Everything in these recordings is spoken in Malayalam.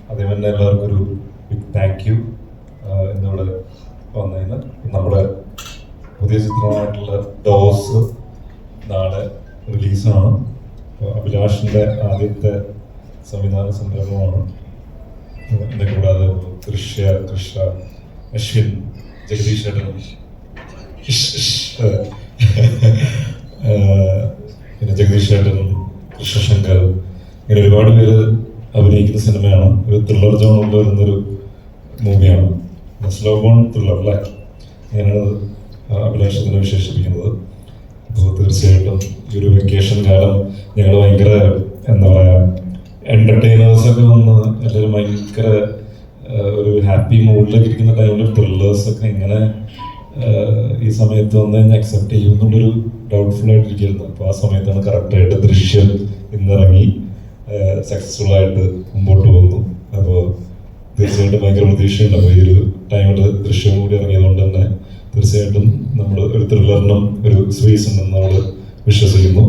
അതേ തന്നെ എല്ലാവർക്കും ഒരു ബിഗ് താങ്ക് യു എന്നിവിടെ വന്നതിന്. നമ്മുടെ പുതിയ ചിത്രമായിട്ടുള്ള ഡോസ് നാളെ റിലീസാണ്. അഭിലാഷിൻ്റെ ആദ്യത്തെ സംവിധാന സംരംഭമാണ്. എന്നെ കൂടാതെ ദൃശ്യ, കൃഷ്ണ, അശ്വിൻ, ജഗദീഷ് ഏട്ടൻ, പിന്നെ ജഗദീഷ് ഏട്ടൻ, കൃഷ്ണശങ്കർ, ഇങ്ങനെ ഒരുപാട് പേര് അഭിനയിക്കുന്ന സിനിമയാണ്. ഒരു ത്രില്ലർ ജോണിൽ വരുന്നൊരു മൂവിയാണ്. സ്ലോ ബോൺ ത്രില്ലർ അല്ലേ, അങ്ങനെയാണ് അഭിലാഷത്തിനെ വിശേഷിപ്പിക്കുന്നത്. അപ്പോൾ തീർച്ചയായിട്ടും ഈ ഒരു വെക്കേഷൻ കാലം ഞങ്ങൾ ഭയങ്കര എന്താ പറയുക, എൻ്റർടൈനേഴ്സൊക്കെ വന്ന് എല്ലാവരും ഭയങ്കര ഒരു ഹാപ്പി മൂഡിലൊക്കെ ഇരിക്കുന്ന ടൈമിൽ ത്രില്ലേഴ്സൊക്കെ ഇങ്ങനെ ഈ സമയത്ത് വന്ന് കഴിഞ്ഞാൽ അക്സെപ്റ്റ് ചെയ്യുന്നുള്ളൊരു ഡൗട്ട്ഫുൾ ആയിട്ടിരിക്കുന്നു. അപ്പോൾ ആ സമയത്താണ് കറക്റ്റായിട്ട് ദൃശ്യം ഇന്നിറങ്ങി സക്സസ്ഫുൾ ആയിട്ട് മുമ്പോട്ട് പോകുന്നു. അപ്പോൾ തീർച്ചയായിട്ടും ഭയങ്കര പ്രതീക്ഷയുണ്ട്. അപ്പോൾ ഈ ഒരു ടൈമിൽ ദൃശ്യം കൂടി ഇറങ്ങിയതുകൊണ്ട് തന്നെ തീർച്ചയായിട്ടും നമ്മൾ ഒരു ത്രില്ലറിനും ഒരു സ്പേസ് ഉണ്ടെന്ന് നമ്മൾ വിശ്വസിക്കുന്നു.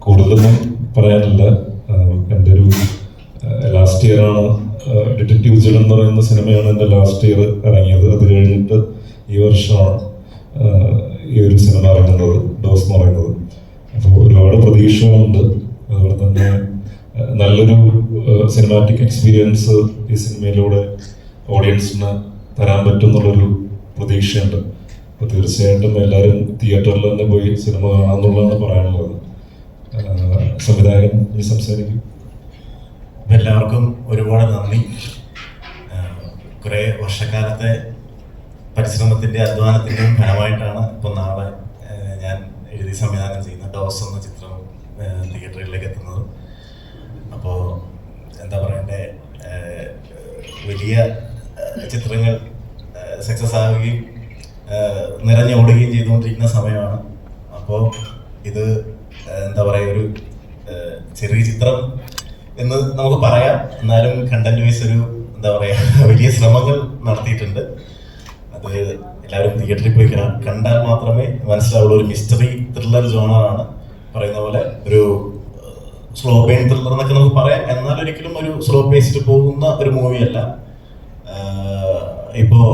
കൂടുതലൊന്നും പറയാനില്ല. എൻ്റെ ഒരു ലാസ്റ്റ് ഇയറാണ് ഡിറ്റക്റ്റീവ് ജഡൻ എന്ന് പറയുന്ന സിനിമയാണ് എൻ്റെ ലാസ്റ്റ് ഇയർ ഇറങ്ങിയത്. അത് കഴിഞ്ഞിട്ട് ഈ വർഷമാണ് ഈ ഒരു സിനിമ ഇറങ്ങുന്നത്, ഡോസ് എന്ന് പറയുന്നത്. അപ്പോൾ ഒരുപാട് പ്രതീക്ഷകളുണ്ട്. അതുപോലെ തന്നെ നല്ലൊരു സിനിമാറ്റിക് എക്സ്പീരിയൻസ് ഈ സിനിമയിലൂടെ ഓഡിയൻസിന് തരാൻ പറ്റുമെന്നുള്ളൊരു പ്രതീക്ഷയുണ്ട്. അപ്പോൾ തീർച്ചയായിട്ടും എല്ലാവരും തിയേറ്ററിൽ തന്നെ പോയി സിനിമ കാണാമെന്നുള്ളതാണ് പറയാനുള്ളത്. സംവിധായകൻ ഇനി സംസാരിക്കും. എല്ലാവർക്കും ഒരുപാട് നന്ദി. കുറേ വർഷക്കാലത്തെ പരിശ്രമത്തിൻ്റെ അധ്വാനത്തിൻ്റെയും ഫലമായിട്ടാണ് ഇപ്പോൾ നാളെ ഞാൻ എഴുതി സംവിധാനം ചെയ്യുന്ന ഡോസ് എന്ന ചിത്രം തിയേറ്ററിലേക്ക് എത്തുന്നത്. അപ്പോൾ എന്താ പറയണ്ടേ, വലിയ ചിത്രങ്ങൾ സക്സസ് ആവുകയും നിറഞ്ഞോടുകയും ചെയ്തുകൊണ്ടിരിക്കുന്ന സമയമാണ്. അപ്പോൾ ഇത് എന്താ പറയുക, ഒരു ചെറിയ ചിത്രം എന്ന് നമുക്ക് പറയാം. എന്നാലും കണ്ടന്റ് വൈസ് ഒരു എന്താ പറയുക വലിയ ശ്രമങ്ങൾ നടത്തിയിട്ടുണ്ട്. അത് എല്ലാവരും തിയേറ്ററിൽ പോയി കണ്ടാൽ മാത്രമേ മനസ്സിലാവുള്ളൂ. ഒരു മിസ്റ്ററി ത്രില്ലർ ജോണറാണ്. പറയുന്ന പോലെ ഒരു സ്ലോ പെയിൻ ത്രില്ലർ എന്നൊക്കെ നമുക്ക് പറയാം. എന്നാൽ ഒരിക്കലും ഒരു സ്ലോ പേസിൽ പോകുന്ന ഒരു മൂവിയല്ല. ഇപ്പോൾ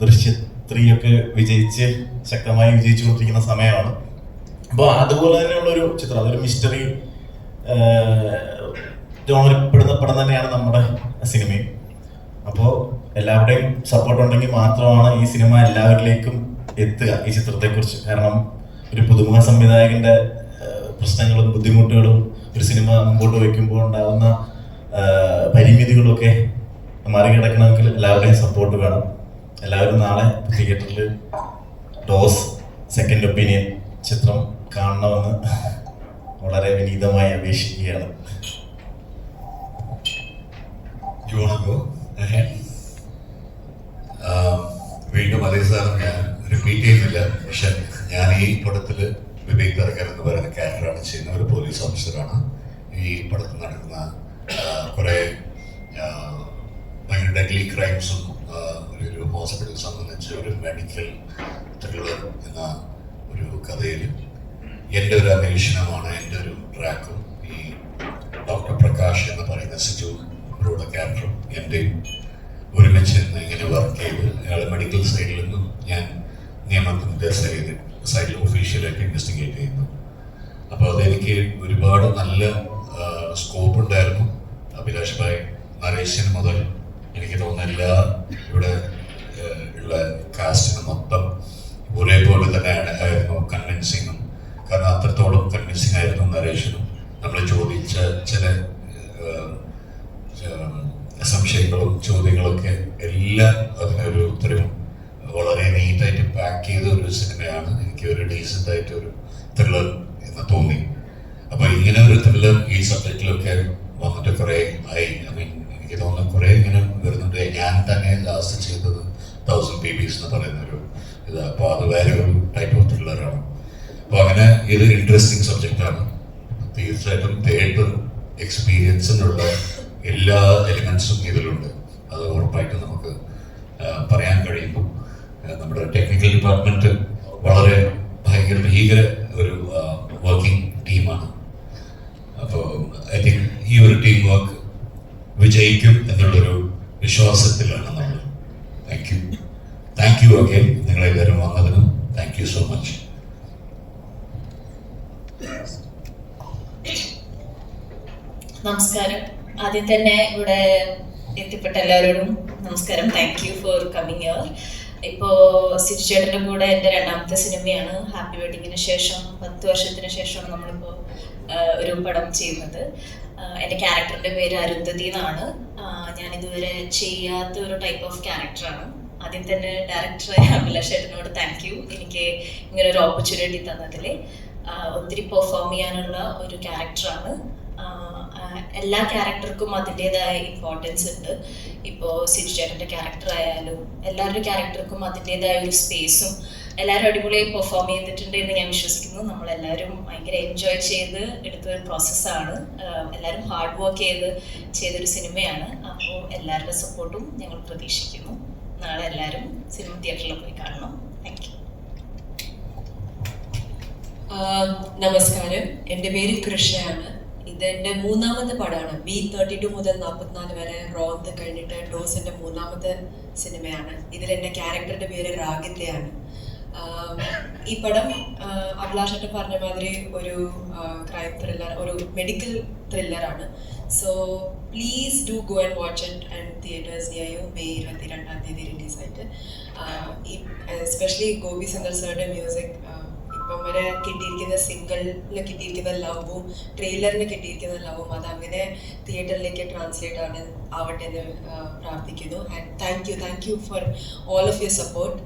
ദൃശ്യ 3 ഒക്കെ ശക്തമായി വിജയിച്ചുകൊണ്ടിരിക്കുന്ന സമയമാണ്. അപ്പോൾ അതുപോലെ തന്നെയുള്ളൊരു ചിത്രം, അതൊരു മിസ്റ്ററി ജോണറിൽപ്പെടുന്ന പടം തന്നെയാണ് നമ്മുടെ സിനിമയും. അപ്പോൾ എല്ലാവരുടെയും സപ്പോർട്ട് ഉണ്ടെങ്കിൽ മാത്രമാണ് ഈ സിനിമ എല്ലാവരിലേക്കും എത്തുക, ഈ ചിത്രത്തെക്കുറിച്ച്. കാരണം ഒരു പുതുമുഖ സംവിധായകന്റെ പ്രശ്നങ്ങളും ബുദ്ധിമുട്ടുകളും ഒരു സിനിമ മുമ്പോട്ട് വയ്ക്കുമ്പോൾ ഉണ്ടാകുന്ന പരിമിതികളൊക്കെ മറികടക്കണമെങ്കിൽ എല്ലാവരുടെയും സപ്പോർട്ട് വേണം. എല്ലാവരും നാളെ തിയേറ്ററിൽ ഡോസ് സെക്കൻഡ് ഒപ്പീനിയൻ ചിത്രം കാണണമെന്ന് വളരെ വിനീതമായി അപേക്ഷിക്കുകയാണ്. വീണ്ടും അതേ സാധനം ഞാൻ റിപ്പീറ്റ് ചെയ്യുന്നില്ല. പക്ഷെ ഞാൻ ഈ പടത്തിൽ വിവേക് തറക്കർ എന്ന് പറയുന്ന ക്യാരക്ടറാണ് ചെയ്യുന്ന ഒരു പോലീസ് ഓഫീസറാണ്. ഈ പടത്തിൽ നടക്കുന്ന കുറേ ഭയങ്കര ഡെഡ്ലി ക്രൈംസും ഒരു ഹോസ്പിറ്റൽ സംബന്ധിച്ച് ഒരു മെഡിക്കൽ ത്രില്ലർ എന്ന ഒരു കഥയിൽ എൻ്റെ ഒരു അന്വേഷണമാണ്, എൻ്റെ ഒരു ട്രാക്കും ഈ ഡോക്ടർ പ്രകാശ് എന്ന് പറയുന്ന സിജു ബ്രോയുടെ ക്യാരക്ടറും എൻ്റെയും ഒരുമിച്ച് ഇങ്ങനെ വർക്ക് ചെയ്ത് അയാൾ മെഡിക്കൽ സൈഡിൽ നിന്നും ഞാൻ നിയമത്തിൻ്റെ സൈഡിൽ ഒഫീഷ്യലായിട്ട് ഇൻവെസ്റ്റിഗേറ്റ് ചെയ്യുന്നു. അപ്പോൾ അതെനിക്ക് ഒരുപാട് നല്ല സ്കോപ്പ് ഉണ്ടായിരുന്നു. അഭിലാഷ് ഭായ്, നരേശൻ മുതൽ എനിക്ക് തോന്നുന്നില്ല ഇവിടെ ഉള്ള കാസ്റ്റിന് മൊത്തം ഒരേപോലെ തന്നെ ആയിരുന്നു കൺവിൻസിങ്ങും. കാരണം അത്രത്തോളം കൺവിൻസിങ് ആയിരുന്നു നരേഷനും. നമ്മൾ ചോദിച്ച ചില സംശയങ്ങളും ചോദ്യങ്ങളൊക്കെ എല്ലാം അതിനൊരു ഉത്തരവും വളരെ നീറ്റായിട്ട് പാക്ക് ചെയ്ത ഒരു സിനിമയാണ്. എനിക്ക് ഒരു ഡീസൻ്റ് ആയിട്ട് ഒരു ത്രില്ലർ എന്ന് തോന്നി. അപ്പോൾ ഇങ്ങനെ ഒരു ത്രില്ലർ ഈ സബ്ജക്റ്റിലൊക്കെ വന്നിട്ട് കുറേ ആയി. ഐ മീൻ എനിക്ക് തോന്നുന്നു കുറേ ഇങ്ങനെ വരുന്നുണ്ട്. ഞാൻ തന്നെ ലാസ്റ്റ് ചെയ്തത് 1000 PBs എന്ന് പറയുന്നൊരു ഇത്. അപ്പോൾ അത് വേറെ ഒരു ടൈപ്പ് ഓഫ് ത്രില്ലറാണ്. അപ്പോൾ അങ്ങനെ ഇത് ഇൻട്രസ്റ്റിംഗ് സബ്ജക്റ്റാണ്. തീർച്ചയായിട്ടും തിയേറ്റർ എക്സ്പീരിയൻസിനുള്ള എല്ലാ എലിമെൻസും ഇതിലുണ്ട്. അത് ഉറപ്പായിട്ടും നമുക്ക് പറയാൻ കഴിയുമ്പോൾ നമ്മുടെ ടെക്നിക്കൽ ഡിപ്പാർട്ട്മെൻറ്റ് വളരെ ഭീകര ഒരു വർക്കിംഗ് ടീമാണ്. അപ്പോൾ ഐ തിങ്ക് ഈ ഒരു ടീം വർക്ക് വിജയിക്കും എന്നുള്ളൊരു വിശ്വാസത്തിലാണ് നമ്മൾ. താങ്ക് യു അഗൈൻ, നിങ്ങളെല്ലാവരും വന്നതിനും താങ്ക് യു സോ മച്ച്. നമസ്കാരം. ആദ്യം തന്നെ ഇവിടെ എത്തിപ്പെട്ട എല്ലാവരോടും നമസ്കാരം. Thank you for coming here. ഇപ്പോൾ സിരിച്ചേട്ടൻ്റെ കൂടെ എൻ്റെ രണ്ടാമത്തെ സിനിമയാണ്. ഹാപ്പി വെഡിങ്ങിന് ശേഷം 10 വർഷത്തിന് ശേഷമാണ് നമ്മളിപ്പോൾ ഒരു പടം ചെയ്യുന്നത്. എൻ്റെ ക്യാരക്ടറിൻ്റെ പേര് അരുന്ധതി എന്നാണ്. ഞാൻ ഇതുവരെ ചെയ്യാത്ത ഒരു ടൈപ്പ് ഓഫ് ക്യാരക്ടറാണ്. ആദ്യം തന്നെ ഡയറക്ടറായ അഭിലാഷ് ചേട്ടനോട് താങ്ക് യു, എനിക്ക് ഇങ്ങനെ ഒരു ഓപ്പർച്യൂണിറ്റി തന്നതിൽ. ഒത്തിരി പെർഫോം ചെയ്യാനുള്ള ഒരു ക്യാരക്ടറാണ്. എല്ലാ ക്യാരക്ടർക്കും അതിൻ്റെതായ ഇമ്പോർട്ടൻസ് ഉണ്ട്. ഇപ്പോൾ സിരിച്ചേട്ടൻ്റെ ക്യാരക്ടർ ആയാലും എല്ലാവരുടെ ക്യാരക്ടർക്കും അതിൻ്റെതായ ഒരു സ്പേസും. എല്ലാവരും അടിപൊളിയായി പെർഫോം ചെയ്തിട്ടുണ്ട് എന്ന് ഞാൻ വിശ്വസിക്കുന്നു. നമ്മളെല്ലാവരും ഭയങ്കര എൻജോയ് ചെയ്ത് എടുത്തൊരു പ്രോസസ്സാണ്. എല്ലാവരും ഹാർഡ് വർക്ക് ചെയ്തൊരു സിനിമയാണ്. അപ്പോൾ എല്ലാവരുടെ സപ്പോർട്ടും ഞങ്ങൾ പ്രതീക്ഷിക്കുന്നു. നാളെ എല്ലാവരും സിനിമ തിയേറ്ററിൽ പോയി കാണണം. Thank you. നമസ്കാരം, എൻ്റെ പേര് കൃഷ്ണയാണ്. ഇതെൻ്റെ 3ാമത്തെ പടമാണ്. B32 മുതൽ 44 വരെ റോന്ത് കഴിഞ്ഞിട്ട് ഡോസിൻ്റെ 3ാമത്തെ സിനിമയാണ്. ഇതിലെൻ്റെ ക്യാരക്ടറുടെ പേര് രാഗിത്തയാണ്. ഈ പടം അഭിലാഷേട്ടൻ പറഞ്ഞ മാതിരി ഒരു ക്രൈം ത്രില്ലർ, ഒരു മെഡിക്കൽ ത്രില്ലറാണ്. So please do go and watch it and theatres near you. May 22-ാം തീയതി റിലീസായിട്ട്. എസ്പെഷ്യലി ഗോപി സുന്ദർ സാറിൻ്റെ മ്യൂസിക് ഇപ്പം വരെ കിട്ടിയിരിക്കുന്ന സിംഗിളിൽ കിട്ടിയിരിക്കുന്ന ലവും ട്രെയിലറിന് കിട്ടിയിരിക്കുന്ന ലവും അതങ്ങനെ തിയേറ്ററിലേക്ക് ട്രാൻസ്ലേറ്റ് ആവട്ടെ എന്ന് പ്രാർത്ഥിക്കുന്നു. And thank you for all of your support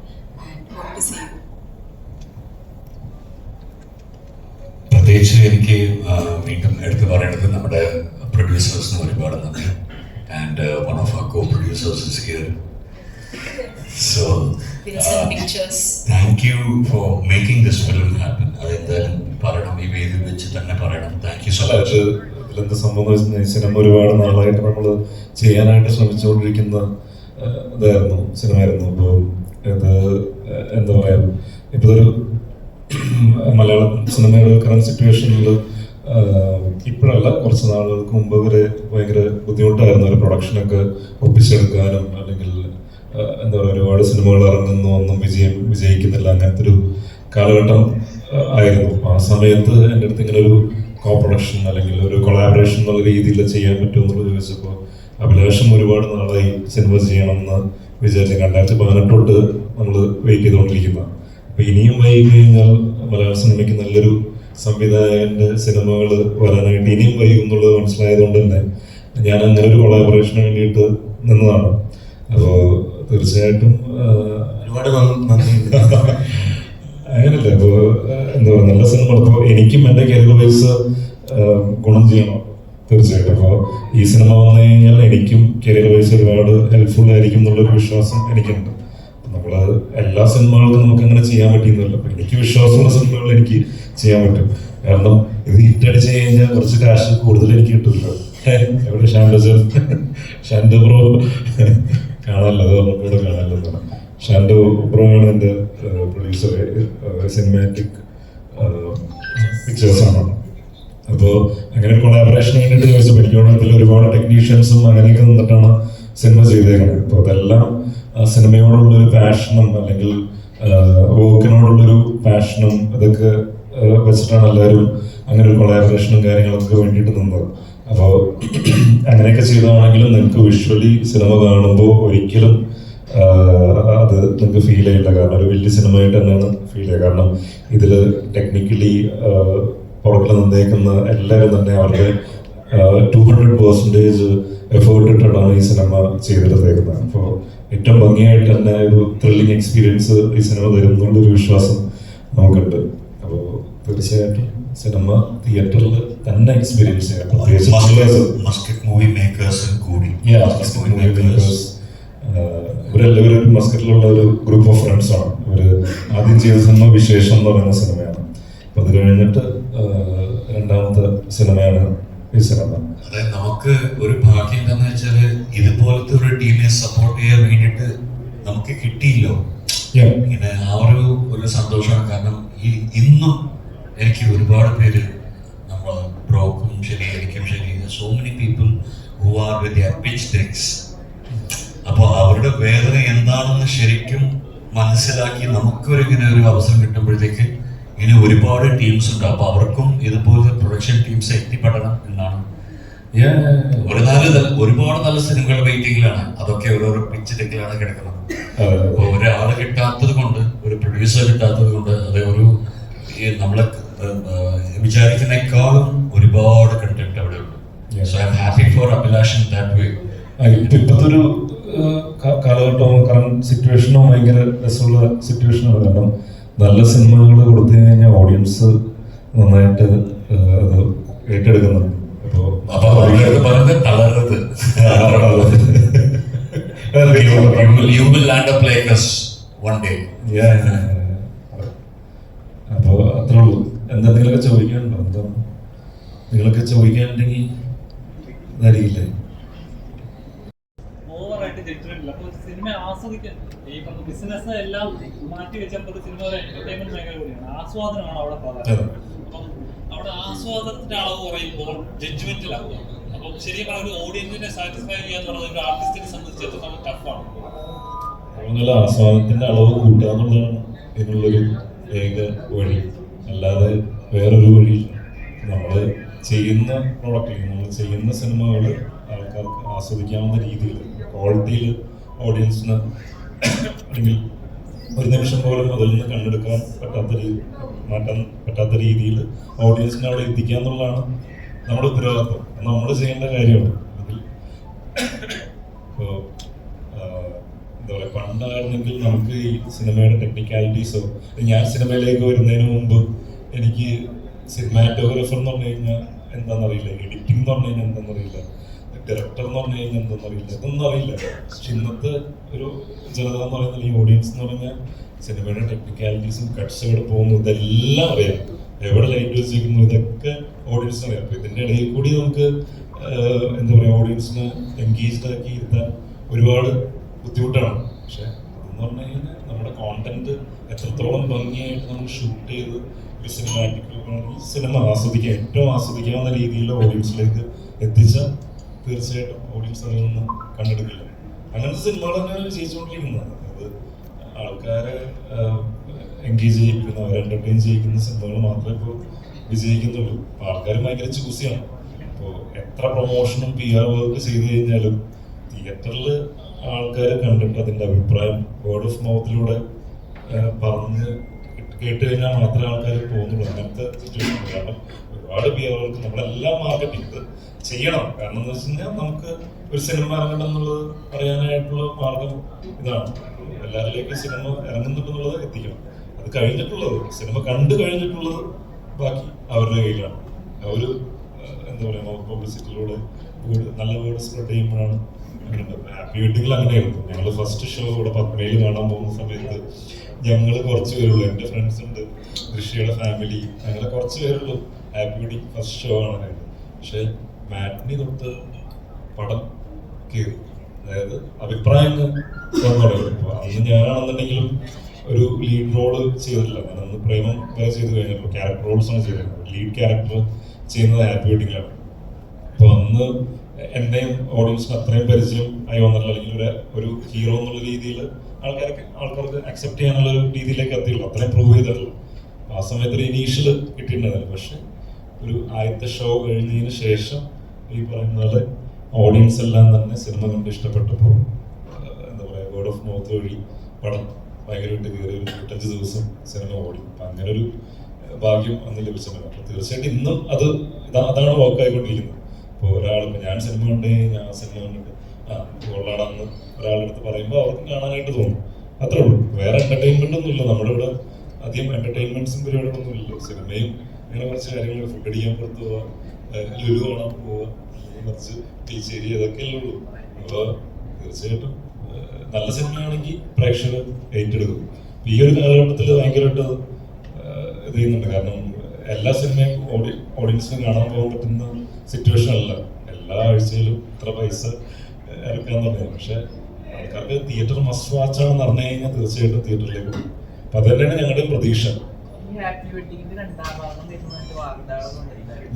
and hope to see you. പ്രത്യേകിച്ച് എനിക്ക് വീണ്ടും എടുത്തു പറയേണ്ടത് നമ്മുടെ പ്രൊഡ്യൂസേഴ്സിന് ഒരുപാട് നന്ദി. And one of our co producers is here. So thank you for making this film happen. അതെന്തായാലും പറയണം, ഈ വേദി വെച്ച് തന്നെ പറയണം. Thank you so much. ഇതിലെന്താ സംഭവം, സിനിമ ഒരുപാട് നാളായിട്ട് നമ്മൾ ചെയ്യാനായിട്ട് ശ്രമിച്ചുകൊണ്ടിരിക്കുന്ന സിനിമയായിരുന്നു. അപ്പോൾ ഇത് എന്താ പറയുക, ഇപ്പോൾ ഒരു മലയാളം സിനിമയുടെ കറന്റ് സിറ്റുവേഷനിൽ ഇപ്പോഴല്ല, കുറച്ച് നാളുകൾക്ക് മുമ്പ് വരെ ഭയങ്കര ബുദ്ധിമുട്ടായിരുന്നു ഒരു പ്രൊഡക്ഷനൊക്കെ ഒപ്പിച്ചെടുക്കാനും. അല്ലെങ്കിൽ എന്താ പറയുക, ഒരുപാട് സിനിമകൾ ഇറങ്ങുന്നു, ഒന്നും വിജയിക്കുന്നില്ല, അങ്ങനത്തെ ഒരു കാലഘട്ടം ആയിരുന്നു. ആ സമയത്ത് എൻ്റെ അടുത്ത് ഇങ്ങനെ ഒരു കോ പ്രൊഡക്ഷൻ അല്ലെങ്കിൽ ഒരു കൊളാബറേഷൻ എന്നുള്ള രീതിയിൽ ചെയ്യാൻ പറ്റുമെന്നുള്ളത് ചോദിച്ചപ്പോൾ അഭിലാഷം ഒരുപാട് നാളായി സിനിമ ചെയ്യണമെന്ന് വിചാരിച്ച 2018 തൊട്ട് നമ്മൾ വെയിറ്റ് ചെയ്തുകൊണ്ടിരിക്കുന്ന. അപ്പോൾ ഇനിയും വൈകി കഴിഞ്ഞാൽ മലയാള സിനിമയ്ക്ക് നല്ലൊരു സംവിധായകൻ്റെ സിനിമകൾ വരാനായിട്ട് ഇനിയും വൈകും എന്നുള്ളത് മനസ്സിലായതുകൊണ്ട് തന്നെ ഞാൻ അങ്ങനെ ഒരു കൊളാബറേഷന് വേണ്ടിയിട്ട് നിന്നതാണ്. അപ്പോൾ തീർച്ചയായിട്ടും ഒരുപാട് നന്ദി. അങ്ങനല്ലേ, അപ്പോൾ എന്താ പറയുക, നല്ല സിനിമ. അപ്പോൾ എനിക്കും എൻ്റെ കരിയർ വൈസ് ഗുണം ചെയ്യണം തീർച്ചയായിട്ടും. അപ്പോൾ ഈ സിനിമ വന്നു കഴിഞ്ഞാൽ എനിക്കും കരിയർ വൈസ് ഒരുപാട് ഹെൽപ്ഫുൾ ആയിരിക്കും എന്നുള്ളൊരു വിശ്വാസം എനിക്കുണ്ട്. നമ്മൾ എല്ലാ സിനിമകൾക്കും നമുക്ക് അങ്ങനെ ചെയ്യാൻ പറ്റിയെന്നില്ല. അപ്പോൾ എനിക്ക് വിശ്വാസമുള്ള സിനിമകൾ എനിക്ക് ചെയ്യാൻ പറ്റും. കാരണം ഇത് ഹിറ്റടിച്ച് കഴിഞ്ഞാൽ കുറച്ച് കാശ് കൂടുതൽ എനിക്ക് കിട്ടില്ല. എവിടെ ഷാൻഡോ ബ്രോ കാണാനല്ലോ, അത് കൂടെ കാണാനല്ലോ. ഷാൻഡോ ബ്രോ ആണ് എൻ്റെ പ്രൊഡ്യൂസർ, സിനിമാറ്റിക് പിക്ചേഴ്സാണ്. അപ്പോൾ അങ്ങനെ ഒരു കൊളാബറേഷൻ വേണ്ടിയിട്ട് ചോദിച്ചപ്പോൾ എനിക്ക് തോന്നുന്നു ഇതിൽ ഒരുപാട് ടെക്നീഷ്യൻസും അങ്ങനെയൊക്കെ നിന്നിട്ടാണ് സിനിമ ചെയ്തേക്കുന്നത്. അപ്പോൾ അതെല്ലാം സിനിമയോടുള്ളൊരു പാഷനും അല്ലെങ്കിൽ വർക്കിനോടുള്ളൊരു പാഷനും ഇതൊക്കെ വെച്ചിട്ടാണ് എല്ലാവരും അങ്ങനെ ഒരു കൊളാബറേഷനും കാര്യങ്ങളൊക്കെ വേണ്ടിയിട്ട് നിന്നത്. അപ്പോൾ അങ്ങനെയൊക്കെ ചെയ്തതാണെങ്കിലും നിങ്ങൾക്ക് വിഷ്വലി സിനിമ കാണുമ്പോൾ ഒരിക്കലും അത് നിങ്ങൾക്ക് ഫീൽ ചെയ്യില്ല. കാരണം ഒരു വലിയ സിനിമയായിട്ട് തന്നെയാണ് ഫീൽ ചെയ്യുക. കാരണം ഇതിൽ ടെക്നിക്കലി പുറകിൽ നിന്നേക്കുന്ന എല്ലാവരും തന്നെ അവരുടെ 200% എഫേർട്ട് ഇട്ടിട്ടാണ് ഈ സിനിമ ചെയ്തെടുത്തേക്കുന്നത്. അപ്പോൾ ഏറ്റവും ഭംഗിയായിട്ട് തന്നെ ഒരു ത്രില്ലിംഗ് എക്സ്പീരിയൻസ് ഈ സിനിമ തരുന്നുള്ളൊരു വിശ്വാസം നമുക്കുണ്ട്. അപ്പോൾ തീർച്ചയായിട്ടും സിനിമ തിയേറ്ററിൽ തന്നെ എക്സ്പീരിയൻസ് ചെയ്യാം. മസ്കറ്റ് മൂവി മേക്കേഴ്സും കൂടി ഇവരെല്ലാവരും മസ്കറ്റിലുള്ള ഒരു ഗ്രൂപ്പ് ഓഫ് ഫ്രണ്ട്സാണ്. ഇവർ ആദ്യം ചെയ്ത സിനിമ വിശേഷം എന്ന് പറയുന്ന സിനിമയാണ്. അപ്പം അത് കഴിഞ്ഞിട്ട് രണ്ടാമത്തെ സിനിമയാണ് ഈ സിനിമ. അതായത് നമുക്ക് ഒരു ഭാഗ്യം എന്താണെന്ന് വെച്ചാൽ ഇതുപോലത്തെ ഒരു ടീമിനെ സപ്പോർട്ട് ചെയ്യാൻ വേണ്ടിയിട്ട് നമുക്ക് കിട്ടിയില്ലോ. ഇങ്ങനെ ആ ഒരു സന്തോഷമാണ്. കാരണം ഇന്നും എനിക്ക് ഒരുപാട് പേര്, നമ്മൾ ബ്രോക്കും ശരി, എനിക്കും ശരി, so many people who who are with their pitch decks. അപ്പോൾ അവരുടെ വേദന എന്താണെന്ന് ശരിക്കും മനസ്സിലാക്കി നമുക്കൊരു ഇങ്ങനെ ഒരു അവസരം കിട്ടുമ്പോഴത്തേക്ക് ഇങ്ങനെ ഒരുപാട് ടീംസ് ഉണ്ട്. അപ്പോൾ അവർക്കും ഇതുപോലത്തെ പ്രൊഡക്ഷൻ ടീംസ് എത്തിപ്പെടണം എന്നാണ്. ഒരുപാട് നല്ല സിനിമകൾ വെയിറ്റിംഗിലാണ്. അതൊക്കെ ഓരോരോ പിച്ച് ഡെക്കിലാണ് കിടക്കുന്നത്. അപ്പോൾ ഒരാള് കിട്ടാത്തത് കൊണ്ട്, ഒരു പ്രൊഡ്യൂസർ കിട്ടാത്തത് കൊണ്ട്, അത് ഒരു നമ്മളെ വിചാരിക്കുന്നേക്കാളും ഒരുപാട് കണ്ടന്റ് അവിടെ ഉണ്ട്. So I am happy for Abhilash in that way. ഇപ്പോഴത്തെ ഒരു കാലഘട്ടവും കറണ്ട് സിറ്റുവേഷനും ഭയങ്കര രസമുള്ള സിറ്റുവേഷനാണ്. കാരണം നല്ല സിനിമകൾ കൊടുത്തു കഴിഞ്ഞാൽ ഓഡിയൻസ് നന്നായിട്ട് അത് ഏറ്റെടുക്കുന്നുണ്ട്. അപ്പൊ പറഞ്ഞത് തളരരുത്. You will land up like us one day. അപ്പോൾ അത്രേ ഉള്ളൂ. എന്തെങ്കിലുമൊക്കെ ചോദിക്കാനുണ്ടോ? എന്താ നിങ്ങളൊക്കെ ചോദിക്കാനുണ്ടെങ്കിൽ ഇതായിരിക്കില്ലേ? ഓവറായിട്ട് ജഡ്ജ്മെന്റില്ല. അപ്പോൾ സിനിമ ആസ്വദിക്കാൻ ഈ പറഞ്ഞ ബിസിനസ് എല്ലാം മാറ്റി വെച്ചപ്പോൾ സിനിമ ഒരു എന്റർടൈൻമെന്റ് മേഖല കൂടിയാണ്. ആസ്വാദനമാണ് അവിടെ പ്രാധാന്യം. അപ്പം അവിടെ ആസ്വാദനത്തിന്റെ അളവ് കുറയുമ്പോൾ ജഡ്ജ്മെന്റിലാവുക. അപ്പം ശരിക്കും ഒരു ഓഡിയൻസിനെ സാറ്റിസ്ഫൈ ചെയ്യുക എന്ന് പറയുന്നത് ഒരു ആർട്ടിസ്റ്റിനെ സംബന്ധിച്ചിടത്തോളം ടഫാണ്. നല്ല ആസ്വാദനത്തിന്റെ അളവ് കൂട്ടുക എന്നുള്ളതാണ് ഇതിനുള്ളൊരു ഏക വഴി. അല്ലാതെ വേറൊരു വഴിയില്ല. നമ്മൾ ചെയ്യുന്ന പ്രോഡക്റ്റിൽ, നമ്മൾ ചെയ്യുന്ന സിനിമകൾ ആൾക്കാർക്ക് ആസ്വദിക്കാവുന്ന രീതിയിൽ, ക്വാളിറ്റിയിൽ ഓഡിയൻസിന് അല്ലെങ്കിൽ ഒരു നിമിഷം പോലും അതിൽ നിന്ന് കണ്ടെടുക്കാൻ മാറ്റാൻ പറ്റാത്ത രീതിയിൽ ഓഡിയൻസിനെ അവിടെ എത്തിക്കുക എന്നുള്ളതാണ് നമ്മുടെ ഉത്തരവാദിത്വം. നമ്മൾ ചെയ്യേണ്ട കാര്യമാണ്. അതിൽ ഇപ്പോൾ എന്താ പറയുക, പണ്ടായിരുന്നെങ്കിൽ നമുക്ക് ഈ സിനിമയുടെ ടെക്നിക്കാലിറ്റീസോ, ഞാൻ സിനിമയിലേക്ക് വരുന്നതിന് മുമ്പ് എനിക്ക് സിനിമാറ്റോഗ്രാഫർ എന്ന് പറഞ്ഞു കഴിഞ്ഞാൽ എന്താണെന്നറിയില്ല, എഡിറ്റിംഗ് എന്ന് പറഞ്ഞു കഴിഞ്ഞാൽ എന്താണെന്നറിയില്ല, ഡയറക്ടർ എന്ന് പറഞ്ഞു കഴിഞ്ഞാൽ എന്താണെന്നറിയില്ല, ഇതൊന്നും അറിയില്ല. പക്ഷെ ഇന്നത്തെ ഒരു ജനത എന്ന് പറയുന്നത്, ഈ ഓഡിയൻസ് എന്ന് പറഞ്ഞാൽ സിനിമയുടെ ടെക്നിക്കാലിറ്റീസും കട്ട്സ് എവിടെ പോകുന്നു ഇതെല്ലാം അറിയാം. എവിടെ ലൈറ്റ് വെച്ചിരിക്കുന്നു ഇതൊക്കെ ഓഡിയൻസിന് അറിയാം. അപ്പോൾ ഇതിൻ്റെ ഇടയിൽ കൂടി നമുക്ക് എന്താ പറയുക, ഓഡിയൻസിന് എൻഗേജ്ഡ് ആക്കി ഇരുത്താൻ ഒരുപാട് ബുദ്ധിമുട്ടാണ്. പക്ഷെ അതെന്ന് പറഞ്ഞു കഴിഞ്ഞാൽ നമ്മുടെ കോണ്ടന്റ് എത്രത്തോളം ഭംഗിയായിട്ട് നമ്മൾ ഷൂട്ട് ചെയ്ത് ഒരു സിനിമാറ്റിക് സിനിമ ആസ്വദിക്കാൻ, ഏറ്റവും ആസ്വദിക്കാവുന്ന രീതിയിൽ ഓഡിയൻസിലേക്ക് എത്തിച്ചാൽ തീർച്ചയായിട്ടും ഓഡിയൻസ് അതിൽ നിന്ന് കണ്ടെടുക്കില്ല. അങ്ങനത്തെ സിനിമകൾ തന്നെയാണ് വിജയിച്ചുകൊണ്ടിരിക്കുന്നത്. അത് ആൾക്കാരെ എൻഗേജ് ചെയ്യിക്കുന്ന, അവരെ എന്റർടൈൻ ചെയ്യിക്കുന്ന സിനിമകൾ മാത്രമേ ഇപ്പോൾ വിജയിക്കുന്നുള്ളൂ. ആൾക്കാർ ഭയങ്കര ചൂസിയാണ്. ഇപ്പോൾ എത്ര പ്രൊമോഷനും PR വർക്ക് ചെയ്ത് കഴിഞ്ഞാലും തിയേറ്ററിൽ ആൾക്കാർ കണ്ടിട്ട് അതിൻ്റെ അഭിപ്രായം വേർഡ് ഓഫ് മൗത്തിലൂടെ പറഞ്ഞ് കേട്ട് കഴിഞ്ഞാൽ മാത്രമേ ആൾക്കാർ പോകുന്നുള്ളൂ. അങ്ങനത്തെ സിറ്റുവേഷൻ. കാരണം ഒരുപാട് PR വർക്ക് നമ്മളെല്ലാം മാർക്കറ്റിംഗ് ചെയ്യണം. കാരണം എന്താ വെച്ച് കഴിഞ്ഞാൽ നമുക്ക് ഒരു സിനിമ ഇറങ്ങണം എന്നുള്ളത് പറയാനായിട്ടുള്ള മാർഗം ഇതാണ്. എല്ലാവരിലേക്കും സിനിമ ഇറങ്ങുന്നുണ്ടെന്നുള്ളത് എത്തിക്കണം. അത് കഴിഞ്ഞിട്ടുള്ളത്, സിനിമ കണ്ടു കഴിഞ്ഞിട്ടുള്ളത് ബാക്കി അവരുടെ കയ്യിലാണ്. അവർ എന്താ പറയുക, മൗത്ത് പബ്ലിസിറ്റിയിലൂടെ നല്ല വേർഡ് സ്പ്രെഡ് ചെയ്യുമ്പോഴാണ് അങ്ങനെ. ഹാപ്പി വെഡിങ്ങിൽ അങ്ങനെയായിരുന്നു. ഞങ്ങൾ ഫസ്റ്റ് ഷോ ഇവിടെ പത്മയിൽ കാണാൻ പോകുന്ന സമയത്ത് ഞങ്ങൾ കുറച്ച് പേരുള്ളൂ. എൻ്റെ ഫ്രണ്ട്സ് ഉണ്ട്, ഋഷിയുടെ ഫാമിലി, ഞങ്ങൾ കുറച്ച് പേരുള്ളൂ. ഹാപ്പി വെഡിങ് ഫസ്റ്റ് ഷോ ആണ്. പക്ഷെ മാറ്റിനി തൊട്ട് പടം കയറി, അതായത് അഭിപ്രായങ്ങൾ വന്നോളൂ. അന്ന് ഞാനാണെന്നുണ്ടെങ്കിലും ഒരു ലീഡ് റോള് ചെയ്തിട്ടില്ല. ഞാൻ അന്ന് പ്രേമം വരെ ചെയ്ത് കഴിഞ്ഞപ്പോൾ ക്യാരക്ടർ റോൾസാണ് ചെയ്തിരുന്നത്. ലീഡ് ക്യാരക്ടർ ചെയ്യുന്നത് ഹാപ്പി വെഡിങ്ങിലാണ്. അപ്പോൾ അന്ന് എന്നെയും ഓഡിയൻസിന് അത്രയും പരിചയം ആയി വന്നിട്ടില്ല. അല്ലെങ്കിൽ ഒരു ഹീറോ എന്നുള്ള രീതിയിൽ ആൾക്കാർക്ക് അക്സെപ്റ്റ് ചെയ്യാനുള്ള ഒരു രീതിയിലേക്ക് എത്തിയുള്ളൂ. അത്രയും പ്രൂവ് ചെയ്തിട്ടില്ല. ആ സമയത്ത് ഒരു ഇനീഷ്യൽ കിട്ടിയിട്ടുണ്ടായിരുന്നു. പക്ഷെ ഒരു ആദ്യത്തെ ഷോ കഴിഞ്ഞതിന് ശേഷം ഈ പറയുന്ന പോലെ ഓഡിയൻസ് എല്ലാം തന്നെ സിനിമ കണ്ട് ഇഷ്ടപ്പെട്ടപ്പോൾ എന്താ പറയുക, വേർഡ് ഓഫ് മൗത്ത് വഴി പടം ഭയങ്കരമായിട്ട് കയറി ഒരു 25 ദിവസം സിനിമ ഓടി. അപ്പം അങ്ങനെ ഒരു ഭാഗ്യം അന്ന് ലഭിച്ചിട്ടുണ്ട്. അപ്പോൾ തീർച്ചയായിട്ടും ഇന്നും അതാണ് വർക്കായിക്കൊണ്ടിരിക്കുന്നത്. ഇപ്പോൾ ഒരാളിപ്പോൾ ഞാൻ സിനിമ കണ്ടെങ്കിൽ ഞാൻ ആ സിനിമ കണ്ടിട്ട് കൊള്ളാണെന്ന് ഒരാളെടുത്ത് പറയുമ്പോൾ അവർക്ക് കാണാനായിട്ട് തോന്നും. അത്രേ ഉള്ളൂ. വേറെ എന്റർടൈൻമെന്റ് ഒന്നും ഇല്ല. നമ്മുടെ ഇവിടെ അധികം എന്റർടൈൻമെന്റ്സും പരിപാടികളൊന്നും ഇല്ല. സിനിമയും അങ്ങനെ കുറച്ച് കാര്യങ്ങൾ, ഫുഡ് അടിക്കാൻ പുറത്ത് പോവുക, ലുലു കാണാൻ പോവുക, കുറച്ച് ടീച്ചേരി, അതൊക്കെയല്ലേ ഉള്ളൂ. അപ്പോൾ തീർച്ചയായിട്ടും നല്ല സിനിമയാണെങ്കിൽ പ്രേക്ഷകർ ഏറ്റെടുക്കും. ഈ ഒരു കാലഘട്ടത്തിൽ ഭയങ്കരമായിട്ട് ഇത് ചെയ്യുന്നുണ്ട്. കാരണം എല്ലാ സിനിമയും ഓഡിയൻസിന് കാണാൻ പോകാൻ പറ്റുന്ന സിറ്റുവേഷൻ അല്ല. എല്ലാ ആഴ്ചയിലും ഇത്ര പൈസ ഇറക്കാൻ തുടങ്ങി. പക്ഷെ ആൾക്കാർക്ക് തിയേറ്റർ മസ്റ്റ് വാച്ചാണെന്ന് അറിഞ്ഞു കഴിഞ്ഞാൽ തീർച്ചയായിട്ടും തിയേറ്ററിലേക്ക് പോകും. അപ്പൊ അത് തന്നെയാണ് ഞങ്ങളുടെ പ്രതീക്ഷ.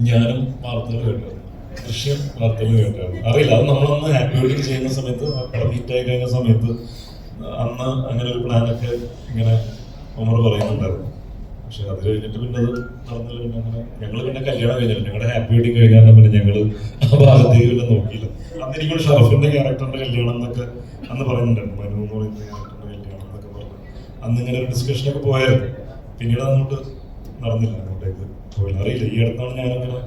ഞാനും വാർത്തകൾ കേട്ടത് ദൃശ്യം വാർത്തകൾ കേട്ടായിരുന്നു. അറിയില്ല, അത് നമ്മളന്ന് ഹാപ്പി വെഡിങ് ചെയ്യുന്ന സമയത്ത് ആ പടം ഹിറ്റായി കഴിഞ്ഞ സമയത്ത് അന്ന് അങ്ങനെ ഒരു പ്ലാനൊക്കെ ഇങ്ങനെ ഒമർ പറയുന്നുണ്ടായിരുന്നു. പക്ഷെ അത് കഴിഞ്ഞിട്ട് പിന്നെ അത് നടന്നില്ല. പിന്നെ അങ്ങനെ ഞങ്ങൾ പിന്നെ കല്യാണം കഴിഞ്ഞില്ല, ഞങ്ങളുടെ ഹാപ്പി വെഡിങ് കഴിഞ്ഞാൽ പിന്നെ ഞങ്ങൾ ആ ഭാഗത്തേക്ക് പിന്നെ നോക്കിയില്ല. അന്ന് എനിക്കൊരു ഷറഫിന്റെ ക്യാരക്ടറിന്റെ കല്യാണം എന്നൊക്കെ അന്ന് പറയുന്നുണ്ടായിരുന്നു, മനു എന്ന് പറയുന്ന ക്യാരക്ടറിന്റെ കല്യാണം എന്നൊക്കെ പറഞ്ഞു. അന്ന് ഇങ്ങനെ ഒരു ഡിസ്കഷനൊക്കെ പോയായിരുന്നു. പിന്നീട് അങ്ങോട്ട് നടന്നില്ല, അങ്ങോട്ടേക്ക് പോയില്ല. അറിയില്ല, ഈ അടുത്താണ് ഞാനങ്ങനെ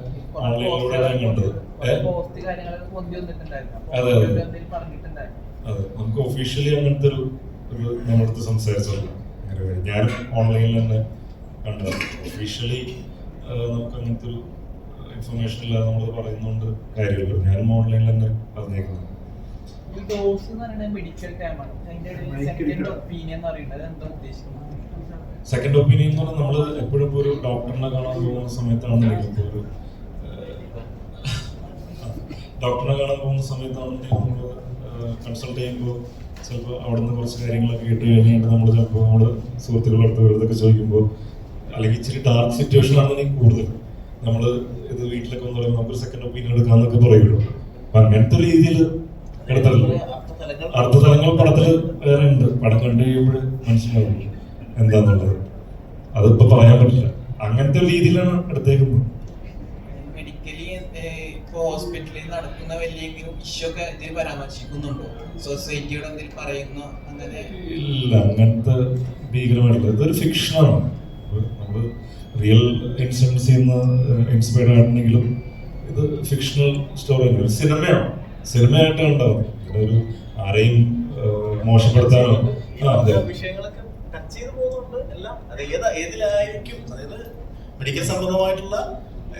ഓൺലൈനിലൂടെ കണ്ടത്. അതെ അതെ അതെ, നമുക്ക് ഒഫീഷ്യലി അങ്ങനത്തെ ഒരു നമ്മളടുത്ത് സംസാരിച്ചല്ല. ഞാൻ ഓൺലൈനിൽ തന്നെ കണ്ടത്. ഒഫീഷ്യലി നമുക്ക് അങ്ങനത്തെ ഒരു ഇൻഫർമേഷൻ ഇല്ലാതെ നമ്മൾ പറയുന്നോണ്ട് കാര്യമില്ല. ഞാനും ഓൺലൈനിൽ തന്നെ പറഞ്ഞേക്കുന്നത്. സെക്കൻഡ് ഒപ്പീനിയൻ എന്ന് പറഞ്ഞാൽ നമ്മൾ എപ്പോഴും ഒരു ഡോക്ടറിനെ കാണാൻ പോകുന്ന സമയത്താണെന്നുണ്ടെങ്കിൽ ഇപ്പോൾ നമ്മൾ കൺസൾട്ട് ചെയ്യുമ്പോൾ ചിലപ്പോൾ അവിടെ നിന്ന് കുറച്ച് കാര്യങ്ങളൊക്കെ കേട്ട് കഴിഞ്ഞിട്ട് നമ്മൾ ചിലപ്പോൾ നമ്മൾ സുഹൃത്തുക്കളടുത്ത് വെറുതെ ചോദിക്കുമ്പോൾ, അല്ലെങ്കിൽ ഇച്ചിരി ഡാർക്ക് സിറ്റുവേഷൻ ആണെന്നുണ്ടെങ്കിൽ കൂടുതൽ നമ്മൾ ഇത് വീട്ടിലൊക്കെ വന്ന് പറയുമ്പോൾ നമുക്കൊരു സെക്കൻഡ് ഒപ്പീനിയൻ എടുക്കാമെന്നൊക്കെ പറയുള്ളൂ. അപ്പം അങ്ങനത്തെ ഒരു രീതിയിൽ എടുത്തല്ലോ. അടുത്ത തലങ്ങൾ പടത്തിൽ വേറെ ഉണ്ട്. പടം കണ്ടു കഴിയുമ്പോൾ മനസ്സിലാവും എന്താന്നുള്ളത്. അതിപ്പോ പറയാൻ പറ്റില്ല. അങ്ങനത്തെ ഒരു രീതിയിലാണ് എടുത്തേക്കുന്നത്. ഹോസ്പിറ്റലിൽ നടക്കുന്ന വലിയെങ്കിലും ഇഷ്യൂ ഒക്കെ ഇതിൽ പരാമർശിക്കുന്നുണ്ടോ? സൊസൈറ്റിയോട് എന്തെങ്കിലും പറയുന്ന അങ്ങനെ? ഇല്ല, അങ്ങനത്തെ ഭീകരമായിട്ടില്ല. ഇതൊരു ഫിക്ഷനാണ്. നമ്മള് റിയൽ ഇൻസിഡൻസിൽ നിന്ന് ഇൻസ്പയർഡ് ആണെങ്കിലും ഇത് ഫിക്ഷണൽ സ്റ്റോറിയാണ്, ഒരു സിനിമയാണ്. സിനിമയായിട്ടാണ് ഉണ്ടാവുന്നത്. ഒരു ആരെയും മോശപ്പെടുത്താനോ വിഷയങ്ങളൊക്കെ ടച്ച് ചെയ്ത് പോകുന്നുണ്ട്. എല്ലാം അത് ഏതിലായിരിക്കും, അതായത് മെഡിക്കൽ സംബന്ധമായിട്ടുള്ള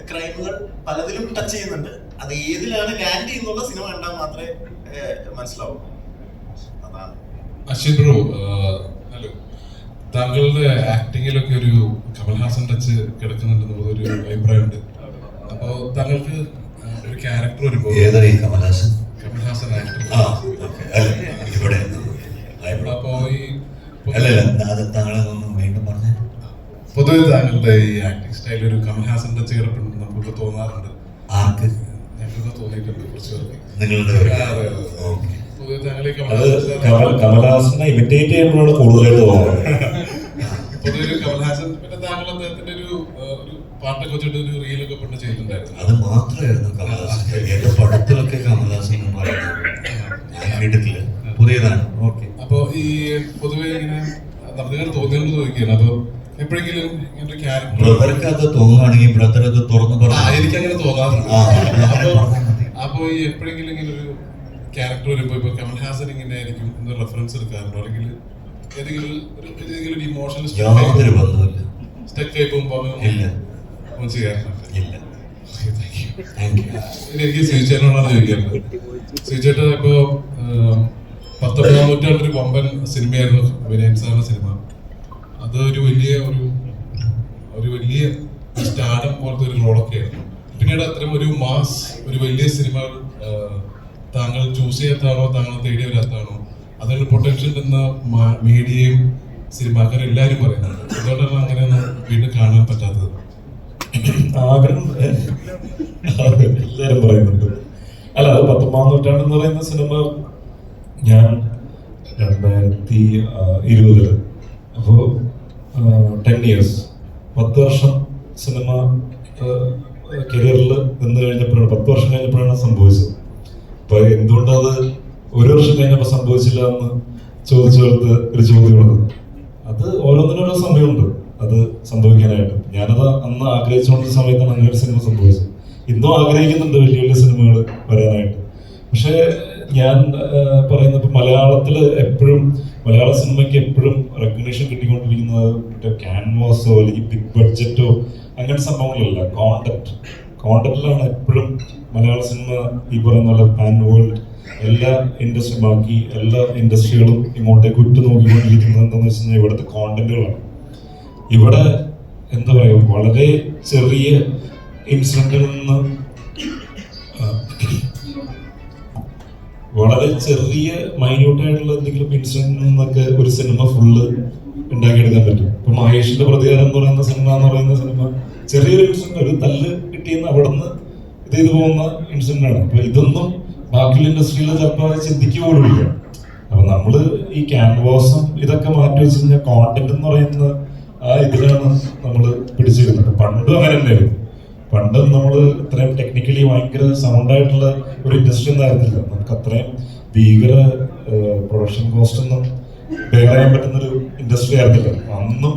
ക്രൈമുകൾ പലതിലും ടച്ച് ചെയ്യുന്നുണ്ട്. അത് ഏതിലാണ് ലാൻഡ് ചെയ്യുന്നുള്ള സിനിമ കണ്ടാൽ മാത്രമേ മനസ്സിലാവൂ. അതാണ്. Ashwin bro, hello. താങ്കളുടെ ആക്ടിങ്ങിലൊക്കെ ഒരു കമൽഹാസൻ ടച്ച് കിടക്കുന്നുണ്ടെന്നുള്ളൊരു അഭിപ്രായമുണ്ട്. അപ്പോൾ താങ്കൾക്ക് ഒരു ക്യാരക്ടർ വരുമ്പോൾ കമൽഹാസൻ ആക്ടർ പൊതുവെ താങ്കളുടെ ഈ ആക്ടിങ് സ്റ്റൈലിൽ ഒരു കമൽഹാസൻ ടച്ച് കിടപ്പുണ്ട് നമുക്ക് തോന്നാറുണ്ട്. ഞങ്ങൾക്ക് തോന്നിയിട്ടുണ്ട് കുറച്ച് പേർക്ക്. പൊതുവെ താങ്കൾ കമൽഹാസനെ ഇമിറ്റേറ്റ് ചെയ്യുമ്പോഴാണ് കൂടുതലായിട്ട് തോന്നുന്നത്. പൊതുവെ ഒരു കമൽഹാസൻ, പിന്നെ താങ്കൾ അദ്ദേഹത്തിന്റെ ഒരു പാട്ടൊക്കെ വെച്ചിട്ട് ഒരു റീലൊക്കെ പണ്ട് ചെയ്തിട്ടുണ്ടായിരുന്നു. അത് മാത്രമായിരുന്നു കമൽഹാസൻ. എന്റെ പടത്തിലൊക്കെ കമൽഹാസൻ പുതിയതാണ്. ഓക്കെ. അപ്പൊ ഈ പൊതുവെ ഇങ്ങനെ നമുക്ക് തോന്നിയോണ്ട് ചോദിക്കുകയാണ്. അപ്പൊ എപ്പോഴെങ്കിലും ഇങ്ങനെ ക്യാരക്ടർ ബ്രദർക്ക് അത് തോന്നുകയാണെങ്കിൽ ബ്രദർ അത് തുറന്നു പറഞ്ഞു. എനിക്ക് അങ്ങനെ തോന്നാറുണ്ട്. അപ്പൊ ഈ എപ്പോഴെങ്കിലും ഇങ്ങനെ ഒരു ക്യാരക്ടർ വരുമ്പോ ഇപ്പൊ കമൽഹാസൻ ഇങ്ങനെ ആയിരിക്കും എന്ന് റെഫറൻസ് എടുക്കാറുണ്ടോ? അല്ലെങ്കിൽ ഏതെങ്കിലും ഇമോഷണൽ യാതൊരു ബന്ധമില്ല. സ്റ്റക്ക് ആയി പോകുമ്പോ ചെയ്യാറുണ്ട്. എനിക്ക് ശ്രീചേട്ടനോടാണ് ചോദിക്കാറുണ്ട്. ശ്രീചേട്ടൻ ഇപ്പോ 19ാം നൂറ്റാണ്ടൊരു വമ്പൻ സിനിമയായിരുന്നു വിനയൻ സാറിന്റെ സിനിമ. അത് ഒരു വലിയ സ്റ്റാർഡം പോലത്തെ ഒരു റോളൊക്കെയായിരുന്നു. പിന്നീട് അത്തരം ഒരു മാസ് ഒരു വലിയ സിനിമകൾ താങ്കൾ ചൂസ് ചെയ്യാത്താണോ, താങ്കൾ തേടി വരാത്താണോ, അതിന് പൊട്ടൻഷ്യൽ എന്ന മീഡിയയും സിനിമാക്കാരും എല്ലാവരും പറയുന്നുണ്ട്. അതുകൊണ്ടാണ് അങ്ങനെയൊന്നും വീണ്ടും കാണാൻ പറ്റാത്തത്. ആഗ്രഹം എല്ലാരും പറയുന്നുണ്ട്. അല്ല, അത് 19ാം നൂറ്റാണ്ടെന്ന് പറയുന്ന സിനിമ ഞാൻ 2020 അപ്പോൾ 10 years 10 വർഷം സിനിമ കരിയറിൽ നിന്ന് കഴിഞ്ഞപ്പോഴാണ്, 10 വർഷം കഴിഞ്ഞപ്പോഴാണ് സംഭവിച്ചത്. അപ്പൊ എന്തുകൊണ്ടത് ഒരു വർഷം കഴിഞ്ഞപ്പോൾ സംഭവിച്ചില്ല എന്ന് ചോദിച്ചു കൊടുത്ത് ഒരു ചോദ്യമുള്ളത്. അത് ഓരോന്നിനോരോ സമയമുണ്ട് അത് സംഭവിക്കാനായിട്ട്. ഞാനത് അന്ന് ആഗ്രഹിച്ചുകൊണ്ടിരുന്ന സമയത്താണ് അങ്ങനെ ഒരു സിനിമ സംഭവിച്ചത്. ഇന്നും ആഗ്രഹിക്കുന്നുണ്ട് വലിയ വലിയ സിനിമകൾ വരാനായിട്ട്. പക്ഷേ ഞാൻ പറയുന്നത് ഇപ്പം മലയാളത്തില് എപ്പോഴും മലയാള സിനിമയ്ക്ക് എപ്പോഴും റെക്കഗ്നേഷൻ കിട്ടിക്കൊണ്ടിരിക്കുന്നത് മറ്റേ ക്യാൻവാസോ അല്ലെങ്കിൽ ബിഗ് ബഡ്ജറ്റോ അങ്ങനെ സംഭവങ്ങളല്ല, കോണ്ടന്റിലാണ് എപ്പോഴും മലയാള സിനിമ ഈ പറയുന്ന പോലെ പാൻ വേൾഡ് എല്ലാ ബാക്കി എല്ലാ ഇൻഡസ്ട്രികളും ഇങ്ങോട്ടേക്ക് ഉറ്റുനോക്കിക്കൊണ്ടിരിക്കുന്നത് എന്താണെന്ന് വെച്ച് കഴിഞ്ഞാൽ ഇവിടുത്തെ കോണ്ടന്റുകളാണ്. ഇവിടെ എന്താ പറയുക, വളരെ ചെറിയ ഇൻസിഡന്റിൽ നിന്ന് വളരെ ചെറിയ മൈന്യൂട്ടായിട്ടുള്ള എന്തെങ്കിലും ഇൻസിഡന്റിൽ നിന്നൊക്കെ ഒരു സിനിമ ഫുള്ള് ഉണ്ടാക്കിയെടുക്കാൻ പറ്റും. ഇപ്പൊ മഹേഷിന്റെ പ്രതികാരം എന്ന് പറയുന്ന സിനിമ ചെറിയൊരു ഇൻസിഡന്റ്, ഒരു തല്ല് കിട്ടിയെന്ന് അവിടെ നിന്ന് ഇത് ചെയ്തു പോകുന്ന ഇൻസിഡന്റ് ആണ്. അപ്പൊ ഇതൊന്നും ബാക്കിയുള്ള ഇൻഡസ്ട്രിയിൽ ചിലപ്പോൾ ചിന്തിക്കുക പോലും ഇല്ല. അപ്പൊ നമ്മള് ഈ ക്യാൻവാസും ഇതൊക്കെ മാറ്റി വെച്ച് കഴിഞ്ഞാൽ കോണ്ടന്റ് എന്ന് പറയുന്ന ആ ഇതിലാണ് നമ്മൾ പിടിച്ചിരുന്നത്. പണ്ടും അങ്ങനെ തന്നെയായിരുന്നു. പണ്ടും നമ്മൾ ഇത്രയും ടെക്നിക്കലി ഭയങ്കര സൗണ്ട് ആയിട്ടുള്ള ഒരു ഇൻഡസ്ട്രി ഒന്നും ആയിരുന്നില്ല. നമുക്ക് അത്രയും ഭീകര പ്രൊഡക്ഷൻ കോസ്റ്റ് ഒന്നും ബെയർ ചെയ്യാൻ പറ്റുന്നൊരു ഇൻഡസ്ട്രി ആയിരുന്നില്ല. അന്നും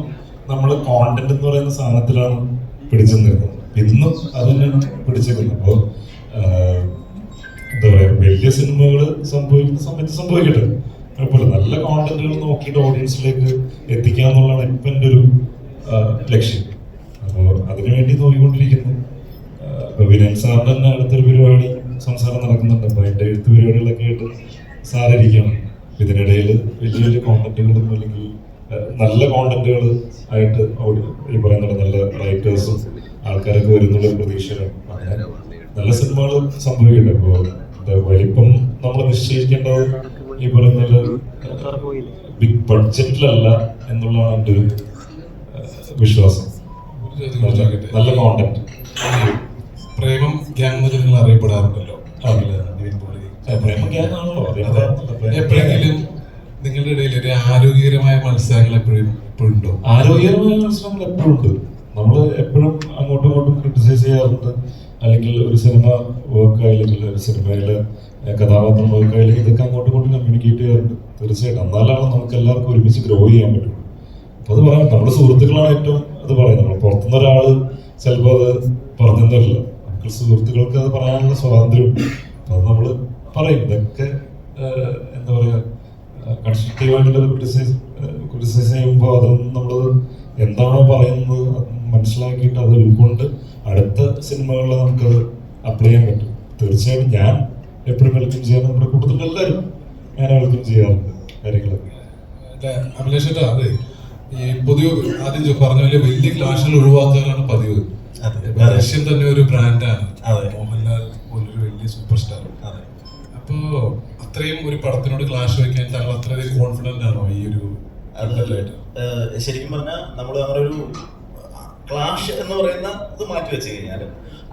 നമ്മൾ കോണ്ടന്റ് എന്ന് പറയുന്ന സാധനത്തിലാണ് പിടിച്ചു നിന്നിരുന്നത്. ഇന്നും അത് തന്നെയാണ് പിടിച്ചിരുന്നത്. അപ്പോൾ എന്താ പറയുക, വലിയ സിനിമകൾ സംഭവിക്കുന്ന സമയത്ത് സംഭവിക്കട്ടെ, കുഴപ്പമില്ല. നല്ല കോണ്ടന്റുകൾ നോക്കിയിട്ട് ഓഡിയൻസിലേക്ക് എത്തിക്കുക എന്നുള്ളതാണ് ഇപ്പം എൻ്റെ ഒരു ലക്ഷ്യം. അപ്പോൾ അതിനുവേണ്ടി നോക്കിക്കൊണ്ടിരിക്കുന്നു. അപ്പോൾ വിനയൻ സാറിൻ്റെ തന്നെ അടുത്തൊരു പരിപാടി സംസാരം നടക്കുന്നുണ്ട്. അപ്പോൾ എൻ്റെ എഴുത്ത് പരിപാടികളൊക്കെ ആയിട്ട് സാറിരിക്കുകയാണ്. ഇതിനിടയിൽ വലിയ വലിയ കോണ്ടന്റുകളും അല്ലെങ്കിൽ നല്ല കോണ്ടന്റുകൾ ആയിട്ട് ഈ പറയുന്ന നല്ല റൈറ്റേഴ്സും ആൾക്കാരൊക്കെ വരുന്നുള്ള പ്രതീക്ഷയാണ്. അങ്ങനെ നല്ല സിനിമകൾ സംഭവിക്കട്ടെ. അപ്പോൾ വലിപ്പം നമ്മൾ നിശ്ചയിക്കേണ്ടത് ഈ പറയുന്ന ബിഗ് ബഡ്ജറ്റിലല്ല എന്നുള്ളതാണ് എൻ്റെ ഒരു വിശ്വാസം. നല്ല കോണ്ടന്റ്. പ്രേമം ഗ്യാങ് എന്നൊക്കെ നിങ്ങൾ അറിയപ്പെടാറുണ്ടല്ലോ. പ്രേമ ഗ്യാങ് ആണല്ലോ. എപ്പോഴെങ്കിലും നിങ്ങളുടെ ഇടയിൽ ഒരു ആരോഗ്യകരമായ മത്സരങ്ങൾ എപ്പോഴും ഉണ്ടോ? ആരോഗ്യകരമായ മത്സരങ്ങൾ എപ്പോഴും ഉണ്ട്. നമ്മൾ എപ്പോഴും അങ്ങോട്ടും ഇങ്ങോട്ടും ക്രിട്ടിസൈസ് ചെയ്യാറുണ്ട്. അല്ലെങ്കിൽ ഒരു സിനിമ വർക്ക് അല്ലെങ്കിൽ ഒരു സിനിമയിലെ കഥാപാത്രം വർക്ക് അല്ലെങ്കിൽ ഇതൊക്കെ അങ്ങോട്ടും ഇങ്ങോട്ടും കമ്മ്യൂണിക്കേറ്റ് ചെയ്യാറുണ്ട്. തീർച്ചയായിട്ടും എന്നാലാണ് നമുക്ക് എല്ലാവർക്കും ഒരുമിച്ച് ഗ്രോ ചെയ്യാൻ പറ്റുള്ളൂ. അപ്പോൾ അത് പറയാം, നമ്മുടെ സുഹൃത്തുക്കളാണ് ഏറ്റവും അത് പറയുന്നത്. നമ്മൾ പുറത്തുനിന്ന് ഒരാൾ ചിലപ്പോൾ അത് പറഞ്ഞു തരില്ല. നമുക്ക് സുഹൃത്തുക്കൾക്ക് അത് പറയാനുള്ള സ്വാതന്ത്ര്യമുണ്ട്. അപ്പോൾ അത് നമ്മൾ പറയും. ഇതൊക്കെ എന്താ പറയുക, കൺസ്ട്രക്റ്റീവായിട്ടുള്ള ക്രിട്ടിസൈസ് ചെയ്യുമ്പോൾ അത് നമ്മൾ എന്താണോ പറയുന്നത് മനസ്സിലാക്കിയിട്ട് അത് ഉൾക്കൊണ്ട് അടുത്ത സിനിമകളിൽ നമുക്കത് അപ്ലൈ ചെയ്യാൻ പറ്റും. തീർച്ചയായിട്ടും ഞാൻ എപ്പോഴും വെൽക്കം ചെയ്യാൻ നമ്മുടെ കൂട്ടത്തിൽ എല്ലാവരും ഞാൻ വെൽക്കം ചെയ്യാറുണ്ട് കാര്യങ്ങളൊക്കെ. അഭിലാഷ് ചേട്ടാ, അതെ, ഈ പൊതുവെ ആദ്യം പറഞ്ഞ പോലെ വലിയ ക്ലാഷുകൾ ഒഴിവാക്കാനാണ് പതിവ്. റഷ്യൻ തന്നെ ഒരു ബ്രാൻഡാണ് മോഹൻലാൽ പോലൊരു വലിയ സൂപ്പർ സ്റ്റാർ. അപ്പോ അത്രയും ഒരു പടത്തിനോട് ക്ലാഷ് വയ്ക്കാൻ താങ്കൾ അത്രയധികം കോൺഫിഡന്റ് ആണോ ഈ ഒരു? ശരിക്കും പറഞ്ഞാൽ നമ്മൾ അങ്ങനെ ഒരു ക്ലാഷ് എന്ന് പറയുന്ന ഇത് മാറ്റി വെച്ച് കഴിഞ്ഞാൽ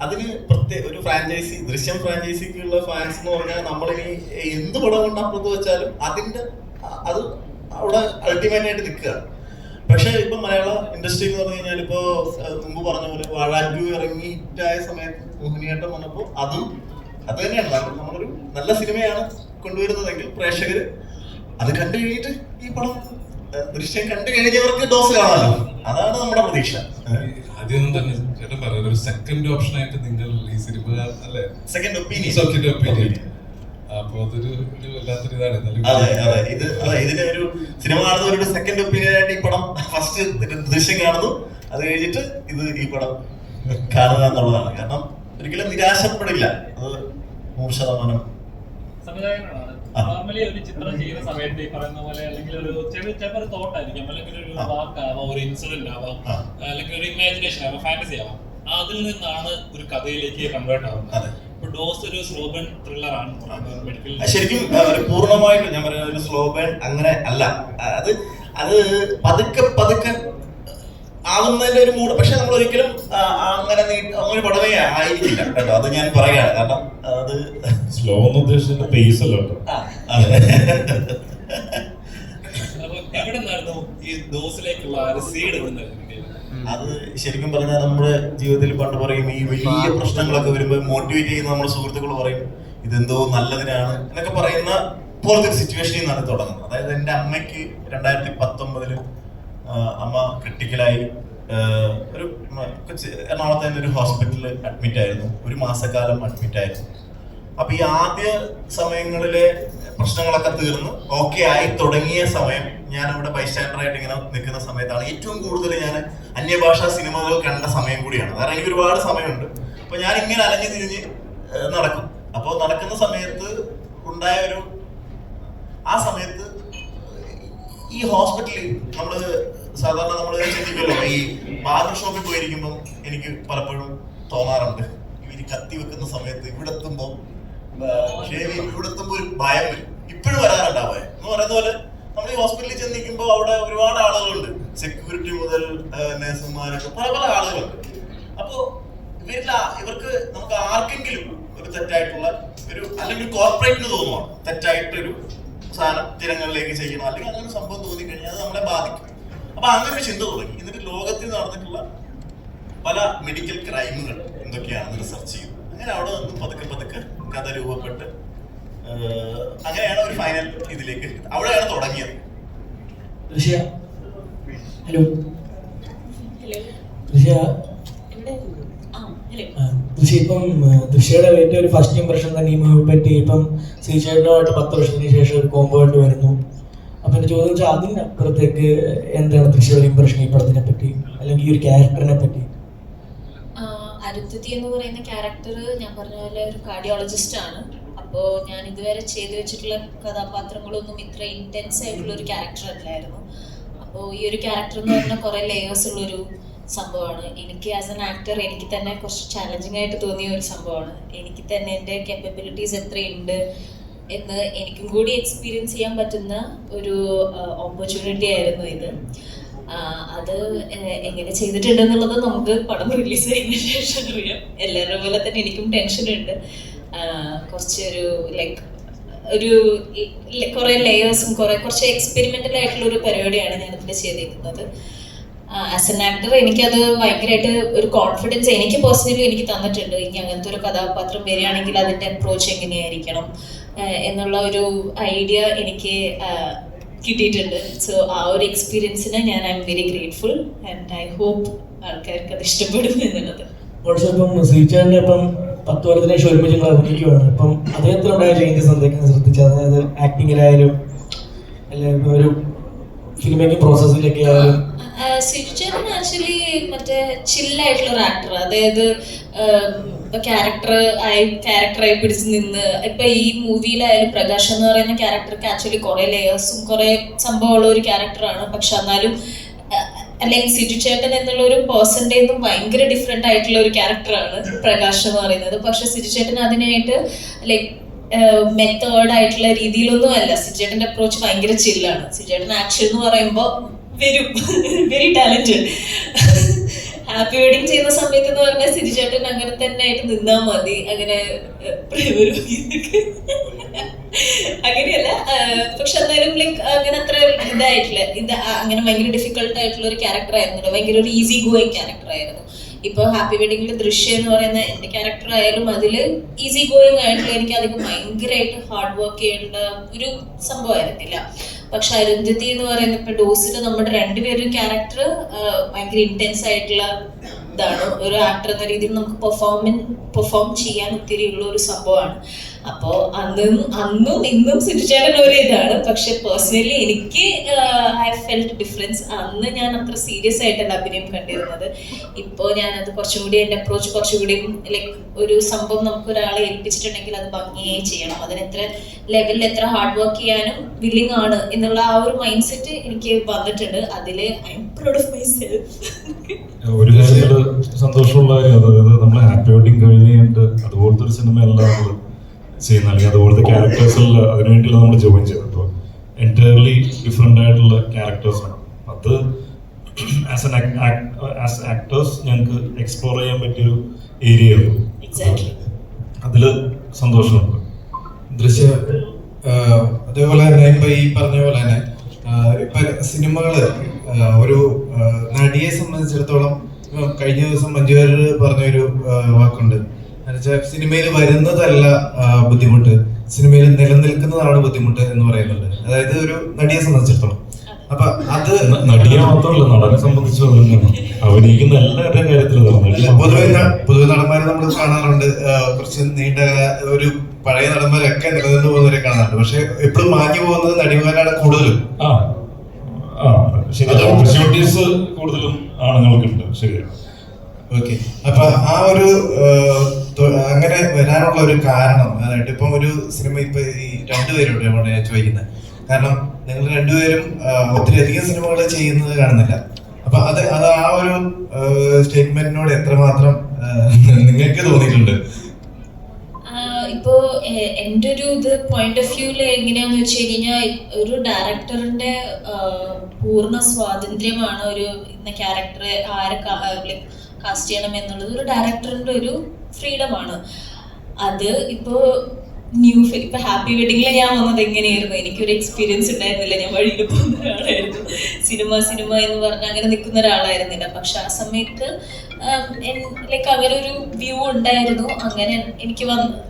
അതിന് പ്രത്യേക ഒരു ഫ്രാഞ്ചൈസി, ദൃശ്യം ഫ്രാഞ്ചൈസിക്കുള്ള ഫാൻസ് എന്ന് പറഞ്ഞാൽ നമ്മളിനി എന്ത് പടം കൊണ്ട് അപ്പുറത്ത് വെച്ചാലും അതിന്റെ അത് അവിടെ അൾട്ടിമേറ്റ് ആയിട്ട് നിൽക്കുകയാണ്. പക്ഷെ ഇപ്പൊ മലയാള ഇൻഡസ്ട്രി എന്ന് പറഞ്ഞു കഴിഞ്ഞാൽ ഇപ്പോ മുമ്പ് പറഞ്ഞ പോലെ വാഴ 2 ഇറങ്ങി ഹിറ്റായ സമയത്ത് മോഹിനിയാട്ടം വന്നപ്പോൾ അത് തന്നെയാണ് നമ്മളൊരു നല്ല സിനിമയാണ് കൊണ്ടുവരുന്നതെങ്കിൽ പ്രേക്ഷകർ അത് കണ്ടു കഴിഞ്ഞിട്ട് ഈ പടം ദൃശ്യം കണ്ടു കഴിഞ്ഞവർക്ക് ഡോസ് കാണാമല്ലോ. അതാണ് നമ്മുടെ പ്രതീക്ഷ. ആദ്യം തന്നെ ചേട്ടൻ പറഞ്ഞത് ഒരു സെക്കൻഡ് ഓപ്ഷൻ ആയിട്ട് നിങ്ങൾ ഈ സിനിമ അല്ലെ, സെക്കൻഡ് ഒപ്പീനിയൻ. അപ്പൊ അതൊരു വല്ലാത്തൊരു ഇതാണ്. ഇതിന് ഒരു സിനിമ കാണുന്നവരുടെ സെക്കൻഡ് ഒപ്പീനിയൻ ആയിട്ട് ഈ പടം ഫസ്റ്റ് ദൃശ്യം കാണുന്നു, അത് കഴിഞ്ഞിട്ട് ഈ പടം കാണുക എന്നുള്ളതാണ്. കാരണം ഒരിക്കലും നിരാശപ്പെടില്ല. അത് 100%. സംവിധായകനാണ്. നോർമലി ഒരു ചിത്രം ചെയ്യുന്ന സമയത്ത് ഈ പറയുന്ന പോലെ അല്ലെങ്കിൽ ഒരു ചെറിയ തോട്ടായിരിക്കും, അല്ലെങ്കിൽ ഒരു വാക്കാവാം, ഒരു ഇൻസിഡന്റ് ആവാം, അല്ലെങ്കിൽ ഒരു ഇമാജിനേഷൻ ആവാം, ഫാന്റസി ആവാം. അതിൽ നിന്നാണ് ഒരു കഥയിലേക്ക് കൺവേർട്ട് ആവുന്നത്. ഇപ്പൊ ഡോസ് ഒരു സ്ലോ ബേൺ ത്രില്ലർ ആണ്. ശരിക്കും പൂർണ്ണമായിട്ട് ഞാൻ പറയുന്നത് ഒരു സ്ലോ ബേൺ അങ്ങനെ അല്ല. അത് പതുക്കെ ആവുന്നതിന്റെ ഒരു മൂഡ്. പക്ഷെ നമ്മൾ ഒരിക്കലും അങ്ങനെ പടമേ ആയിരിക്കില്ല കേട്ടോ. അത് ഞാൻ പറയാണ്. കാരണം അത് സ്ലോ എന്ന് ഉദ്ദേശിച്ച പേസ് അല്ല കേട്ടോ. അത് ശരിക്കും പറഞ്ഞാൽ നമ്മുടെ ജീവിതത്തിൽ പണ്ട് പറയും ഈ വലിയ പ്രശ്നങ്ങളൊക്കെ വരുമ്പോൾ മോട്ടിവേറ്റ് ചെയ്യുന്ന നമ്മുടെ സുഹൃത്തുക്കൾ പറയും ഇതെന്തോ നല്ലതിനാണ് എന്നൊക്കെ പറയുന്ന പോലത്തെ ഒരു സിറ്റുവേഷനിൽ നിന്നാണ് തുടങ്ങുന്നത്. അതായത് എൻ്റെ അമ്മയ്ക്ക് 2019 അമ്മ ക്രിട്ടിക്കലായി ഒരു എറണാകുളത്ത് തന്നെ ഒരു ഹോസ്പിറ്റലിൽ അഡ്മിറ്റ് ആയിരുന്നു. 1 മാസക്കാലം അഡ്മിറ്റ് ആയിരുന്നു. അപ്പൊ ഈ ആദ്യ സമയങ്ങളിലെ പ്രശ്നങ്ങളൊക്കെ തീർന്ന് ഓക്കെ ആയി തുടങ്ങിയ സമയം ഞാൻ ഇവിടെ ബൈസ്റ്റാൻഡറായിട്ട് ഇങ്ങനെ നിൽക്കുന്ന സമയത്താണ് ഏറ്റവും കൂടുതൽ ഞാൻ അന്യഭാഷാ സിനിമകൾ കണ്ട സമയം കൂടിയാണ്. കാരണം എനിക്ക് ഒരുപാട് സമയമുണ്ട്. അപ്പൊ ഞാൻ ഇങ്ങനെ അലഞ്ഞു തിരിഞ്ഞ് നടക്കും. അപ്പോൾ നടക്കുന്ന സമയത്ത് ഉണ്ടായ ആ സമയത്ത് ഈ ഹോസ്പിറ്റലിൽ സാധാരണ നമ്മൾ ചിന്തിക്കുമല്ലോ, ഈ ബാർബർ ഷോപ്പിൽ പോയിരിക്കുമ്പോൾ എനിക്ക് പലപ്പോഴും തോന്നാറുണ്ട് ഇവര് കത്തി വെക്കുന്ന സമയത്ത് ഇവിടെ എത്തുമ്പോൾ ഒരു ഭയം വരും. ഇപ്പോഴും വരാറുണ്ട് ആ ഭയം. എന്ന് പറയുന്ന പോലെ നമ്മൾ ഈ ഹോസ്പിറ്റലിൽ ചെന്നിരിക്കുമ്പോൾ അവിടെ ഒരുപാട് ആളുകളുണ്ട്, സെക്യൂരിറ്റി മുതൽ നഴ്സുമാരൊക്കെ പല ആളുകളുണ്ട്. അപ്പോൾ ഇവർക്ക് നമുക്ക് ആർക്കെങ്കിലും ഒരു തെറ്റായിട്ടുള്ള ഒരു അല്ലെങ്കിൽ കോർപ്പറേറ്റിന് തോന്നുവാണ് തെറ്റായിട്ടൊരു സാധനം ജനങ്ങളിലേക്ക് ചെയ്യണം, അല്ലെങ്കിൽ അങ്ങനെ ഒരു സംഭവം തോന്നി കഴിഞ്ഞാൽ അത് നമ്മളെ ബാധിക്കും. അപ്പൊ അങ്ങനെ ഒരു ചിന്ത തുടങ്ങി. എന്നിട്ട് ലോകത്തിൽ നടന്നിട്ടുള്ള പല മെഡിക്കൽ ക്രൈമുകൾ എന്തൊക്കെയാണെന്ന് റിസർച്ച് ചെയ്തു. അങ്ങനെ അവിടെ നിന്ന് പതുക്കെ പതുക്കെ കഥ രൂപപ്പെട്ട് അങ്ങനെയാണ് ഒരു ഫൈനൽ ഇതിലേക്ക് അവിടെയാണ് തുടങ്ങിയത്. ഹലോ ദൃശ്യ, ഇപ്പം ദൃശ്യയുടെ ഏറ്റവും ഒരു ഫസ്റ്റ് ഇംപ്രഷൻ തന്നെ ഈ മൂവിയെ പറ്റി ഇപ്പം ശ്രീചേട്ടനുമായിട്ട് 10 വർഷത്തിന് ശേഷം ഒരു കോംബോ ആയിട്ട് വരുന്നു. അപ്പം എൻ്റെ ചോദ്യം വെച്ചാൽ അതിനപ്പുറത്തേക്ക് എന്താണ് ദൃശ്യയുടെ ഇംപ്രഷൻ ഈ പടത്തിനെ പറ്റി, അല്ലെങ്കിൽ ഈ ഒരു ക്യാരക്ടറിനെ പറ്റി? അരുന്ധതി എന്ന് പറയുന്ന ക്യാരക്ടർ ഞാൻ പറഞ്ഞ പോലെ ഒരു കാർഡിയോളജിസ്റ്റ് ആണ്. അപ്പോൾ ഞാൻ ഇതുവരെ ചെയ്തു വെച്ചിട്ടുള്ള കഥാപാത്രങ്ങളൊന്നും ഇത്ര ഇൻറ്റൻസ് ആയിട്ടുള്ള ഒരു ക്യാരക്ടർ അല്ലായിരുന്നു. അപ്പോൾ ഈ ഒരു ക്യാരക്ടർ എന്ന് പറഞ്ഞാൽ കുറേ ലേയേഴ്സ് ഉള്ളൊരു സംഭവമാണ്. എനിക്ക് ആസ് എൻ ആക്ടർ എനിക്ക് തന്നെ കുറച്ച് ചാലഞ്ചിങ് ആയിട്ട് തോന്നിയ ഒരു സംഭവമാണ്. എനിക്ക് തന്നെ എൻ്റെ കേപ്പബിലിറ്റീസ് എത്രയുണ്ട് എന്ന് എനിക്കും കൂടി എക്സ്പീരിയൻസ് ചെയ്യാൻ പറ്റുന്ന ഒരു ഓപ്പർച്യൂണിറ്റി ആയിരുന്നു ഇത്. അത് എങ്ങനെ ചെയ്തിട്ടുണ്ടെന്നുള്ളത് നമുക്ക് പടം റിലീസ് ചെയ്യുന്ന ശേഷം അറിയാം. എല്ലാവരുടെ പോലെ തന്നെ എനിക്കും ടെൻഷനുണ്ട്. കുറച്ചൊരു ഒരു കുറേ ലേയേഴ്സും കുറച്ച് എക്സ്പെരിമെൻ്റൽ ആയിട്ടുള്ള ഒരു പരിപാടിയാണ് ഞാനിതിൽ ചെയ്തിരിക്കുന്നത്. ആസ് എൻ ആക്ടർ എനിക്കത് ഭയങ്കരമായിട്ട് ഒരു കോൺഫിഡൻസ് എനിക്ക് പേഴ്സണലി എനിക്ക് തന്നിട്ടുണ്ട്. ഇനി അങ്ങനത്തെ ഒരു കഥാപാത്രം വരികയാണെങ്കിൽ അതിൻ്റെ അപ്രോച്ച് എങ്ങനെയായിരിക്കണം എന്നുള്ള ഒരു ഐഡിയ എനിക്ക് കിട്ടിയിട്ടുണ്ട്. സോ ആ ഒരു എക്സ്പീരിയൻസിന് ഞാൻ I am very grateful and I hope ആൾക്കാർക്ക് അത് ഇഷ്ടപ്പെടും എന്നുള്ളത്. ഇപ്പം ശ്രീചേട്ടൻ്റെ ഇപ്പം 10 കൊല്ലത്തിന് ശേഷം ഒരുമിച്ച് നിങ്ങൾ അഭിനയിക്കുകയാണ്. അപ്പം അദ്ദേഹത്തിനുണ്ടായ ചേഞ്ചസ് എന്തൊക്കെയാണ് ശ്രദ്ധിച്ചത്? അതായത് ആക്ടിങ്ങിലായാലും അല്ലെങ്കിൽ ഒരു ഫിലിം മേക്കിംഗ് പ്രോസസ്സിലൊക്കെ ആയാലും. സിജുചേട്ടൻ ആക്ച്വലി മറ്റേ ചില്ലായിട്ടുള്ള ഒരു ആക്ടർ. അതായത് ക്യാരക്ടറായി പിടിച്ച് നിന്ന് ഇപ്പൊ ഈ മൂവിയിലായാലും പ്രകാശ് എന്ന് പറയുന്ന ക്യാരക്ടർക്ക് ആക്ച്വലി കുറെ ലേയേഴ്സും കുറെ സംഭവമുള്ള ഒരു ക്യാരക്ടറാണ്. പക്ഷെ എന്നാലും അല്ലെങ്കിൽ സിജുചേട്ടൻ എന്നുള്ള ഒരു പേഴ്സൻ്റെ ഒന്നും ഭയങ്കര ഡിഫറെന്റ് ആയിട്ടുള്ള ഒരു ക്യാരക്ടറാണ് പ്രകാശ് എന്ന് പറയുന്നത്. പക്ഷെ സിജുചേട്ടൻ അതിനായിട്ട് മെത്തേഡ് ആയിട്ടുള്ള രീതിയിലൊന്നും അല്ല. സിജുചേട്ടന്റെ അപ്രോച്ച് ഭയങ്കര ചില്ലാണ്. സിജുചേട്ടൻ ആക്ഷൻ എന്ന് പറയുമ്പോൾ വെരി ടാലന്റഡ്. ഹാപ്പി വെഡിങ് ചെയ്യുന്ന സമയത്ത് എന്ന് പറഞ്ഞാൽ സിജുചേട്ടൻ അങ്ങനെ തന്നെ ആയിട്ട് നിന്നാൽ മതി. അങ്ങനെ അങ്ങനെയല്ല, പക്ഷെ എന്നാലും അങ്ങനെ അത്ര ഇതായിട്ടില്ല. അങ്ങനെ ഭയങ്കര ഡിഫിക്കൽട്ട് ആയിട്ടുള്ള ഒരു ക്യാരക്ടർ ആയിരുന്നില്ല. ഭയങ്കര ഒരു ഈസി ഗോയിങ് ക്യാരക്ടർ ആയിരുന്നു. ഇപ്പോൾ ഹാപ്പി വെഡിങ്ങിൽ ദൃശ്യം എന്ന് പറയുന്ന എൻ്റെ ക്യാരക്ടർ ആയാലും അതിൽ ഈസി ഗോയിങ് ആയിട്ടുള്ള എനിക്ക് അധികം ഭയങ്കരമായിട്ട് ഹാർഡ് വർക്ക് ചെയ്യേണ്ട ഒരു സംഭവമായിരുന്നില്ല. പക്ഷെ അരുന്ധതി എന്ന് പറയുന്ന ഇപ്പൊ ഡോസിൽ നമ്മുടെ രണ്ടുപേരും ക്യാരക്ടർ ഭയങ്കര ഇന്റൻസ് ആയിട്ടുള്ള ഇതാണ്. ഒരു ആക്ടർ എന്ന രീതിയിൽ നമുക്ക് പെർഫോം ചെയ്യാൻ ഒത്തിരി ഉള്ള ഒരു സംഭവമാണ്. അപ്പോൾ അന്നും ഇന്നും സിജുചേട്ടൻ ഒരു ഇതാണ്. പക്ഷെ പേഴ്സണലി എനിക്ക് ഐ ഫെൽറ്റ് ഡിഫറൻസ്. അന്ന് ഞാൻ അത്ര സീരിയസ് ആയിട്ടല്ല അഭിനയം കണ്ടിരുന്നത്. ഇപ്പോൾ ഞാനത് കുറച്ചും കൂടി എൻ്റെ അപ്രോച്ച് കുറച്ചുകൂടി ഒരു സംഭവം നമുക്ക് ഒരാളെ ഏൽപ്പിച്ചിട്ടുണ്ടെങ്കിൽ അത് ഭംഗിയായി ചെയ്യണം. അതിന് എത്ര ലെവലിൽ എത്ര ഹാർഡ് വർക്ക് ചെയ്യാനും വില്ലിങ് ആണ് എന്നുള്ള ആ ഒരു മൈൻഡ് സെറ്റ് എനിക്ക് വന്നിട്ടുണ്ട്. അതിൽ I am proud of my self. ഒരു കാര്യത്തിൽ സന്തോഷമുള്ള കാര്യം, അതായത് നമ്മൾ ഹാപ്പി വെഡിങ് കഴിഞ്ഞിട്ട് അതുപോലത്തെ ഒരു സിനിമ അല്ലാതെ ചെയ്യുന്ന, അല്ലെങ്കിൽ അതുപോലത്തെ ക്യാരക്ടേഴ്സിൽ അതിനുവേണ്ടിയുള്ള നമ്മൾ ജോയിൻ ചെയ്തപ്പോൾ എൻറ്റയർലി ഡിഫറെൻ്റ് ആയിട്ടുള്ള ക്യാരക്ടേഴ്സാണ്. അത് ആസ് ആക്ടേഴ്സ് ഞങ്ങൾക്ക് എക്സ്പ്ലോർ ചെയ്യാൻ പറ്റിയൊരു ഏരിയ ആയിരുന്നു. അതിൽ സന്തോഷമുണ്ട്. ദൃശ്യ അതേപോലെ തന്നെ ഇപ്പൊ ഈ പറഞ്ഞ പോലെ തന്നെ ഇപ്പൊ സിനിമകള് ഒരു നടിയെ സംബന്ധിച്ചിടത്തോളം കഴിഞ്ഞ ദിവസം മഞ്ജു വാര്യർ പറഞ്ഞൊരു വാക്കുണ്ട്. എന്നുവെച്ചാൽ സിനിമയിൽ വരുന്നതല്ല ബുദ്ധിമുട്ട്, സിനിമയിൽ നിലനിൽക്കുന്നതാണ് ബുദ്ധിമുട്ട് എന്ന് പറയുന്നുണ്ട്. അതായത് ഒരു നടിയെ സംബന്ധിച്ചിടത്തോളം. അപ്പൊ അത് നടിയെ മാത്രമല്ല, നടനെ സംബന്ധിച്ച് അഭിനയിക്കുന്ന എല്ലാവരുടെയും കാര്യത്തിൽ പൊതുവെ നടന്മാരെ നമ്മൾ കാണാറുണ്ട്. കുറച്ച് നീണ്ട ഒരു പഴയ നടന്മാരൊക്കെ നിലനിന്ന് പോകുന്നവരെ കാണാറുണ്ട്. പക്ഷെ എപ്പോഴും മാഞ്ഞു പോകുന്നത് നടിമാരാണ് കൂടുതലും. ഓപ്പർച്യൂണിറ്റീസ് കൂടുതലും ആണുങ്ങൾക്കുണ്ട്. ശരിയാണ്. ഓക്കെ, അപ്പൊ ആ ഒരു അങ്ങനെ വരാനുള്ള ഒരു കാരണം അതായിട്ട് ഇപ്പം ഒരു സിനിമ ഇപ്പൊ ഈ രണ്ടുപേരോട് ഞാൻ ചോദിക്കുന്നത്, കാരണം നിങ്ങൾ രണ്ടുപേരും ഒത്തിരി അധികം സിനിമകൾ ചെയ്യുന്നത് കാണുന്നില്ല. അപ്പൊ അത് ആ ഒരു സ്റ്റേറ്റ്മെന്റിനോട് എത്രമാത്രം നിങ്ങൾക്ക് തോന്നിയിട്ടുണ്ട്? ഇപ്പോ എൻ്റെ ഒരു പോയിന്റ് ഓഫ് വ്യൂല് എങ്ങനെയാന്ന് വെച്ച് കഴിഞ്ഞാൽ ഒരു ഡയറക്ടറിന്റെ പൂർണ്ണ സ്വാതന്ത്ര്യമാണ് ഒരു ക്യാരക്ടറെ കാസ്റ്റ് ചെയ്യണം എന്നുള്ളത് ഒരു ഡയറക്ടറിന്റെ ഒരു ഫ്രീഡമാണ്. അത് ഇപ്പോ ഇപ്പൊ ഹാപ്പി വെഡിങ്ങിൽ ഞാൻ വന്നത് എങ്ങനെയായിരുന്നു, എനിക്കൊരു എക്സ്പീരിയൻസ് ഉണ്ടായിരുന്നില്ല. ഞാൻ വഴിയിൽ പോകുന്ന ഒരാളായിരുന്നു, സിനിമ എന്ന് പറഞ്ഞ് അങ്ങനെ നിൽക്കുന്ന ഒരാളായിരുന്നില്ല. പക്ഷെ ആ സമയത്ത് ലൈക്ക് അങ്ങനെ ഒരു വ്യൂ ഉണ്ടായിരുന്നു. അങ്ങനെ എനിക്ക്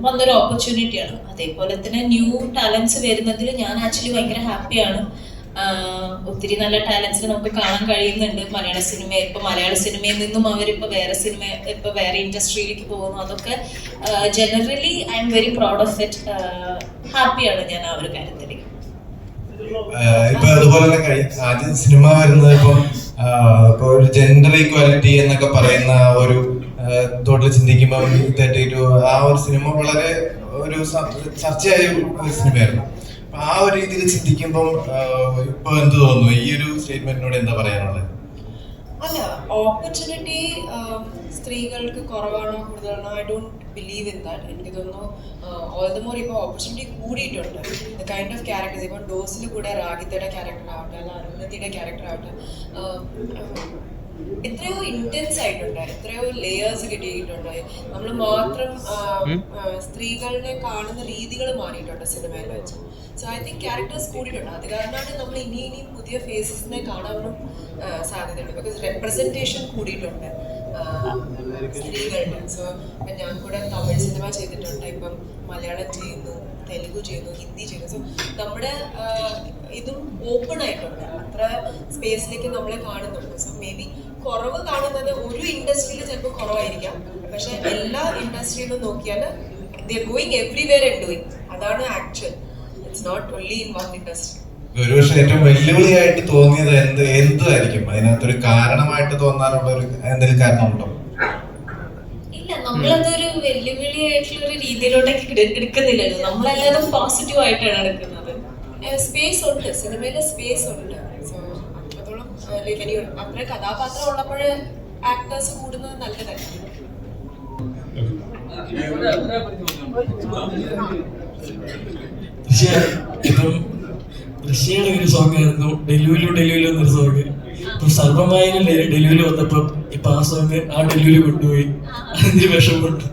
വന്നൊരു ഓപ്പർച്യൂണിറ്റിയാണ്. അതേപോലെ തന്നെ ന്യൂ ടാലൻസ് വരുന്നതിൽ ഞാൻ ആക്ച്വലി ഭയങ്കര ഹാപ്പിയാണ്. ഒത്തിരി നല്ല ടാലൻസിനെ നമുക്ക് കാണാൻ കഴിയുന്നുണ്ട്. മലയാള സിനിമയിൽ നിന്നും അവരിപ്പോ വേറെ ഇൻഡസ്ട്രിയിലേക്ക് പോകുന്നു. അതൊക്കെ generally I am very proud of it. ഹാപ്പിയാണ് ഞാൻ ആ ഒരു കാര്യത്തിൽ. ഇപ്പൊ അതുപോലെ തന്നെ ആദ്യം സിനിമ വരുന്നത് ഇപ്പൊ ഒരു ജെൻഡർ ഈക്വാലിറ്റി എന്നൊക്കെ പറയുന്ന ഒരു തോട്ടിൽ ചിന്തിക്കുമ്പോൾ ആ ഒരു സിനിമ വളരെ ഒരു ചർച്ചയായ ഒരു സിനിമയായിരുന്നു. ആ ഒരു രീതിയിൽ ചിന്തിക്കുമ്പോൾ ഇപ്പൊ എന്ത് തോന്നുന്നു, ഈ ഒരു സ്റ്റേറ്റ്മെന്റിനോട് എന്താ പറയാനുള്ളത്? അല്ല, ഓപ്പർച്യൂണിറ്റി സ്ത്രീകൾക്ക് കുറവാണോ കൂടുതലാണോ, I don't believe in that. എനിക്ക് തോന്നുന്നു ഓൾ ദ മോർ ഇപ്പോൾ ഓപ്പർച്യൂണിറ്റി കൂടിയിട്ടുണ്ട്. ദ കൈൻഡ് ഓഫ് ക്യാരക്ടേഴ്സ് ഇപ്പം ഡോസിൽ കൂടെ രാഗിത്തയുടെ ക്യാരക്ടർ ആവട്ടെ, അല്ല അരുന്ധതിയുടെ ക്യാരക്ടർ ആവട്ടെ, എത്രയോ ഇന്റൻസ് ആയിട്ടുണ്ട്, എത്രയോ ലേയേഴ്സ് കിട്ടിയിട്ടുണ്ട്. നമ്മൾ മാത്രം സ്ത്രീകളെ കാണുന്ന രീതികൾ മാറിയിട്ടുണ്ട് സിനിമയിൽ വെച്ച്. സോ ഐ തിങ്ക് ക്യാരക്ടേഴ്സ് കൂടിയിട്ടുണ്ട്. അത് കാരണമാണ് നമ്മൾ ഇനിയും പുതിയ ഫേസസിനെ കാണാനും സാധ്യതയുണ്ട്. ബിക്കോസ് റെപ്രസെൻറ്റേഷൻ കൂടിയിട്ടുണ്ട് സ്ത്രീകളുടെ. സോ ഇപ്പം ഞാൻ കൂടെ തമിഴ് സിനിമ ചെയ്തിട്ടുണ്ട്, ഇപ്പം മലയാളം ചെയ്യുന്നു, തെലുഗു ചെയ്യുന്നു, ഹിന്ദി ചെയ്യുന്നു. സോ നമ്മുടെ ഇതും ഓപ്പൺ ആയിട്ടുണ്ട്, അത്ര സ്പേസിലേക്ക് നമ്മളെ കാണുന്നുണ്ട്. സോ മേ ബി കുറവ് കാണുന്നത് ഒരു ഇൻഡസ്ട്രിയിൽ ചിലപ്പോൾ കുറവായിരിക്കാം, പക്ഷെ എല്ലാ ഇൻഡസ്ട്രിയിലും നോക്കിയാൽ they are going everywhere and doing. അതാണ് actual. It's not only in one industry. ഒരുപക്ഷെ ഏറ്റവും വെല്ലുവിളിയായിട്ട് തോന്നിയത് എന്തായിരിക്കും? അതിനകത്തൊരു കാരണമായിട്ട് തോന്നാനുള്ള ഒരു എന്തെങ്കിലും കാരണമുണ്ടോ? ഇല്ല, നമ്മളതൊരു വെല്ലുവിളിയായിട്ടുള്ള ഒരു രീതിയിലോട്ടേക്ക് എടുക്കുന്നില്ലല്ലോ. നമ്മളെല്ലാതും പോസിറ്റീവ് ആയിട്ടാണ് എടുക്കുന്നത്. സ്പേസ് ഉണ്ട്, സിനിമയിൽ സ്പേസ് ഉണ്ട്. സോ അത്രത്തോളം അത്ര കഥാപാത്രം ഉള്ളപ്പോൾ ആക്ടേഴ്സ് കൂടുന്നത് നല്ലതായിരിക്കും. ഇപ്പം റഷ്യയുടെ ഒരു സോങ് ആയിരുന്നു ഡെലുവിലു എന്നൊരു സോങ്. ഇപ്പം സർവമായാലും ഡെലുവിലു വന്നപ്പം ഇപ്പൊ ആ സോങ് ആ ഡെലുവിലു കൊണ്ടുപോയി. അതിന് വിഷമമുണ്ട്.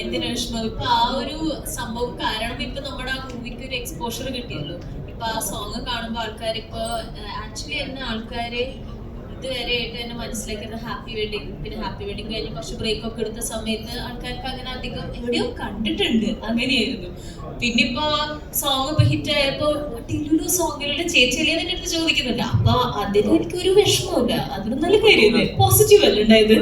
എന്തിനു വിഷമം? ഇപ്പൊ ആ ഒരു സംഭവം കാരണം ഇപ്പൊ നമ്മുടെ ആ മൂവിക്ക് ഒരു എക്സ്പോഷർ കിട്ടിയല്ലോ. ഇപ്പൊ ആ സോങ് കാണുമ്പോ ആൾക്കാർ ഇപ്പൊ ആക്ച്വലി എന്നെ ആൾക്കാര് ഇതുവരെയായിട്ട് എന്നെ മനസ്സിലാക്കുന്നത് ഹാപ്പി വെഡിങ്, പിന്നെ ഹാപ്പി വെഡിങ് കഴിഞ്ഞ് കുറച്ച് ബ്രേക്ക് ഒക്കെ എടുത്ത സമയത്ത് ആൾക്കാർക്ക് അങ്ങനെ അധികം എവിടെയോ കണ്ടിട്ടുണ്ട്, അങ്ങനെയായിരുന്നു. പിന്നെ ഇപ്പൊ ആ സോങ് ഇപ്പൊ ഹിറ്റ് ആയപ്പോ ടിലുലു സോങ്ങിലുള്ള ചേച്ചിയല്ലേ എന്റെ അടുത്ത് ചോദിക്കുന്നുണ്ട്. അപ്പൊ അതിന് എനിക്കൊരു വിഷമമില്ല, അതൊരു നല്ല കാര്യമല്ലേ, പോസിറ്റീവ് അല്ലേ ഉണ്ടായത്.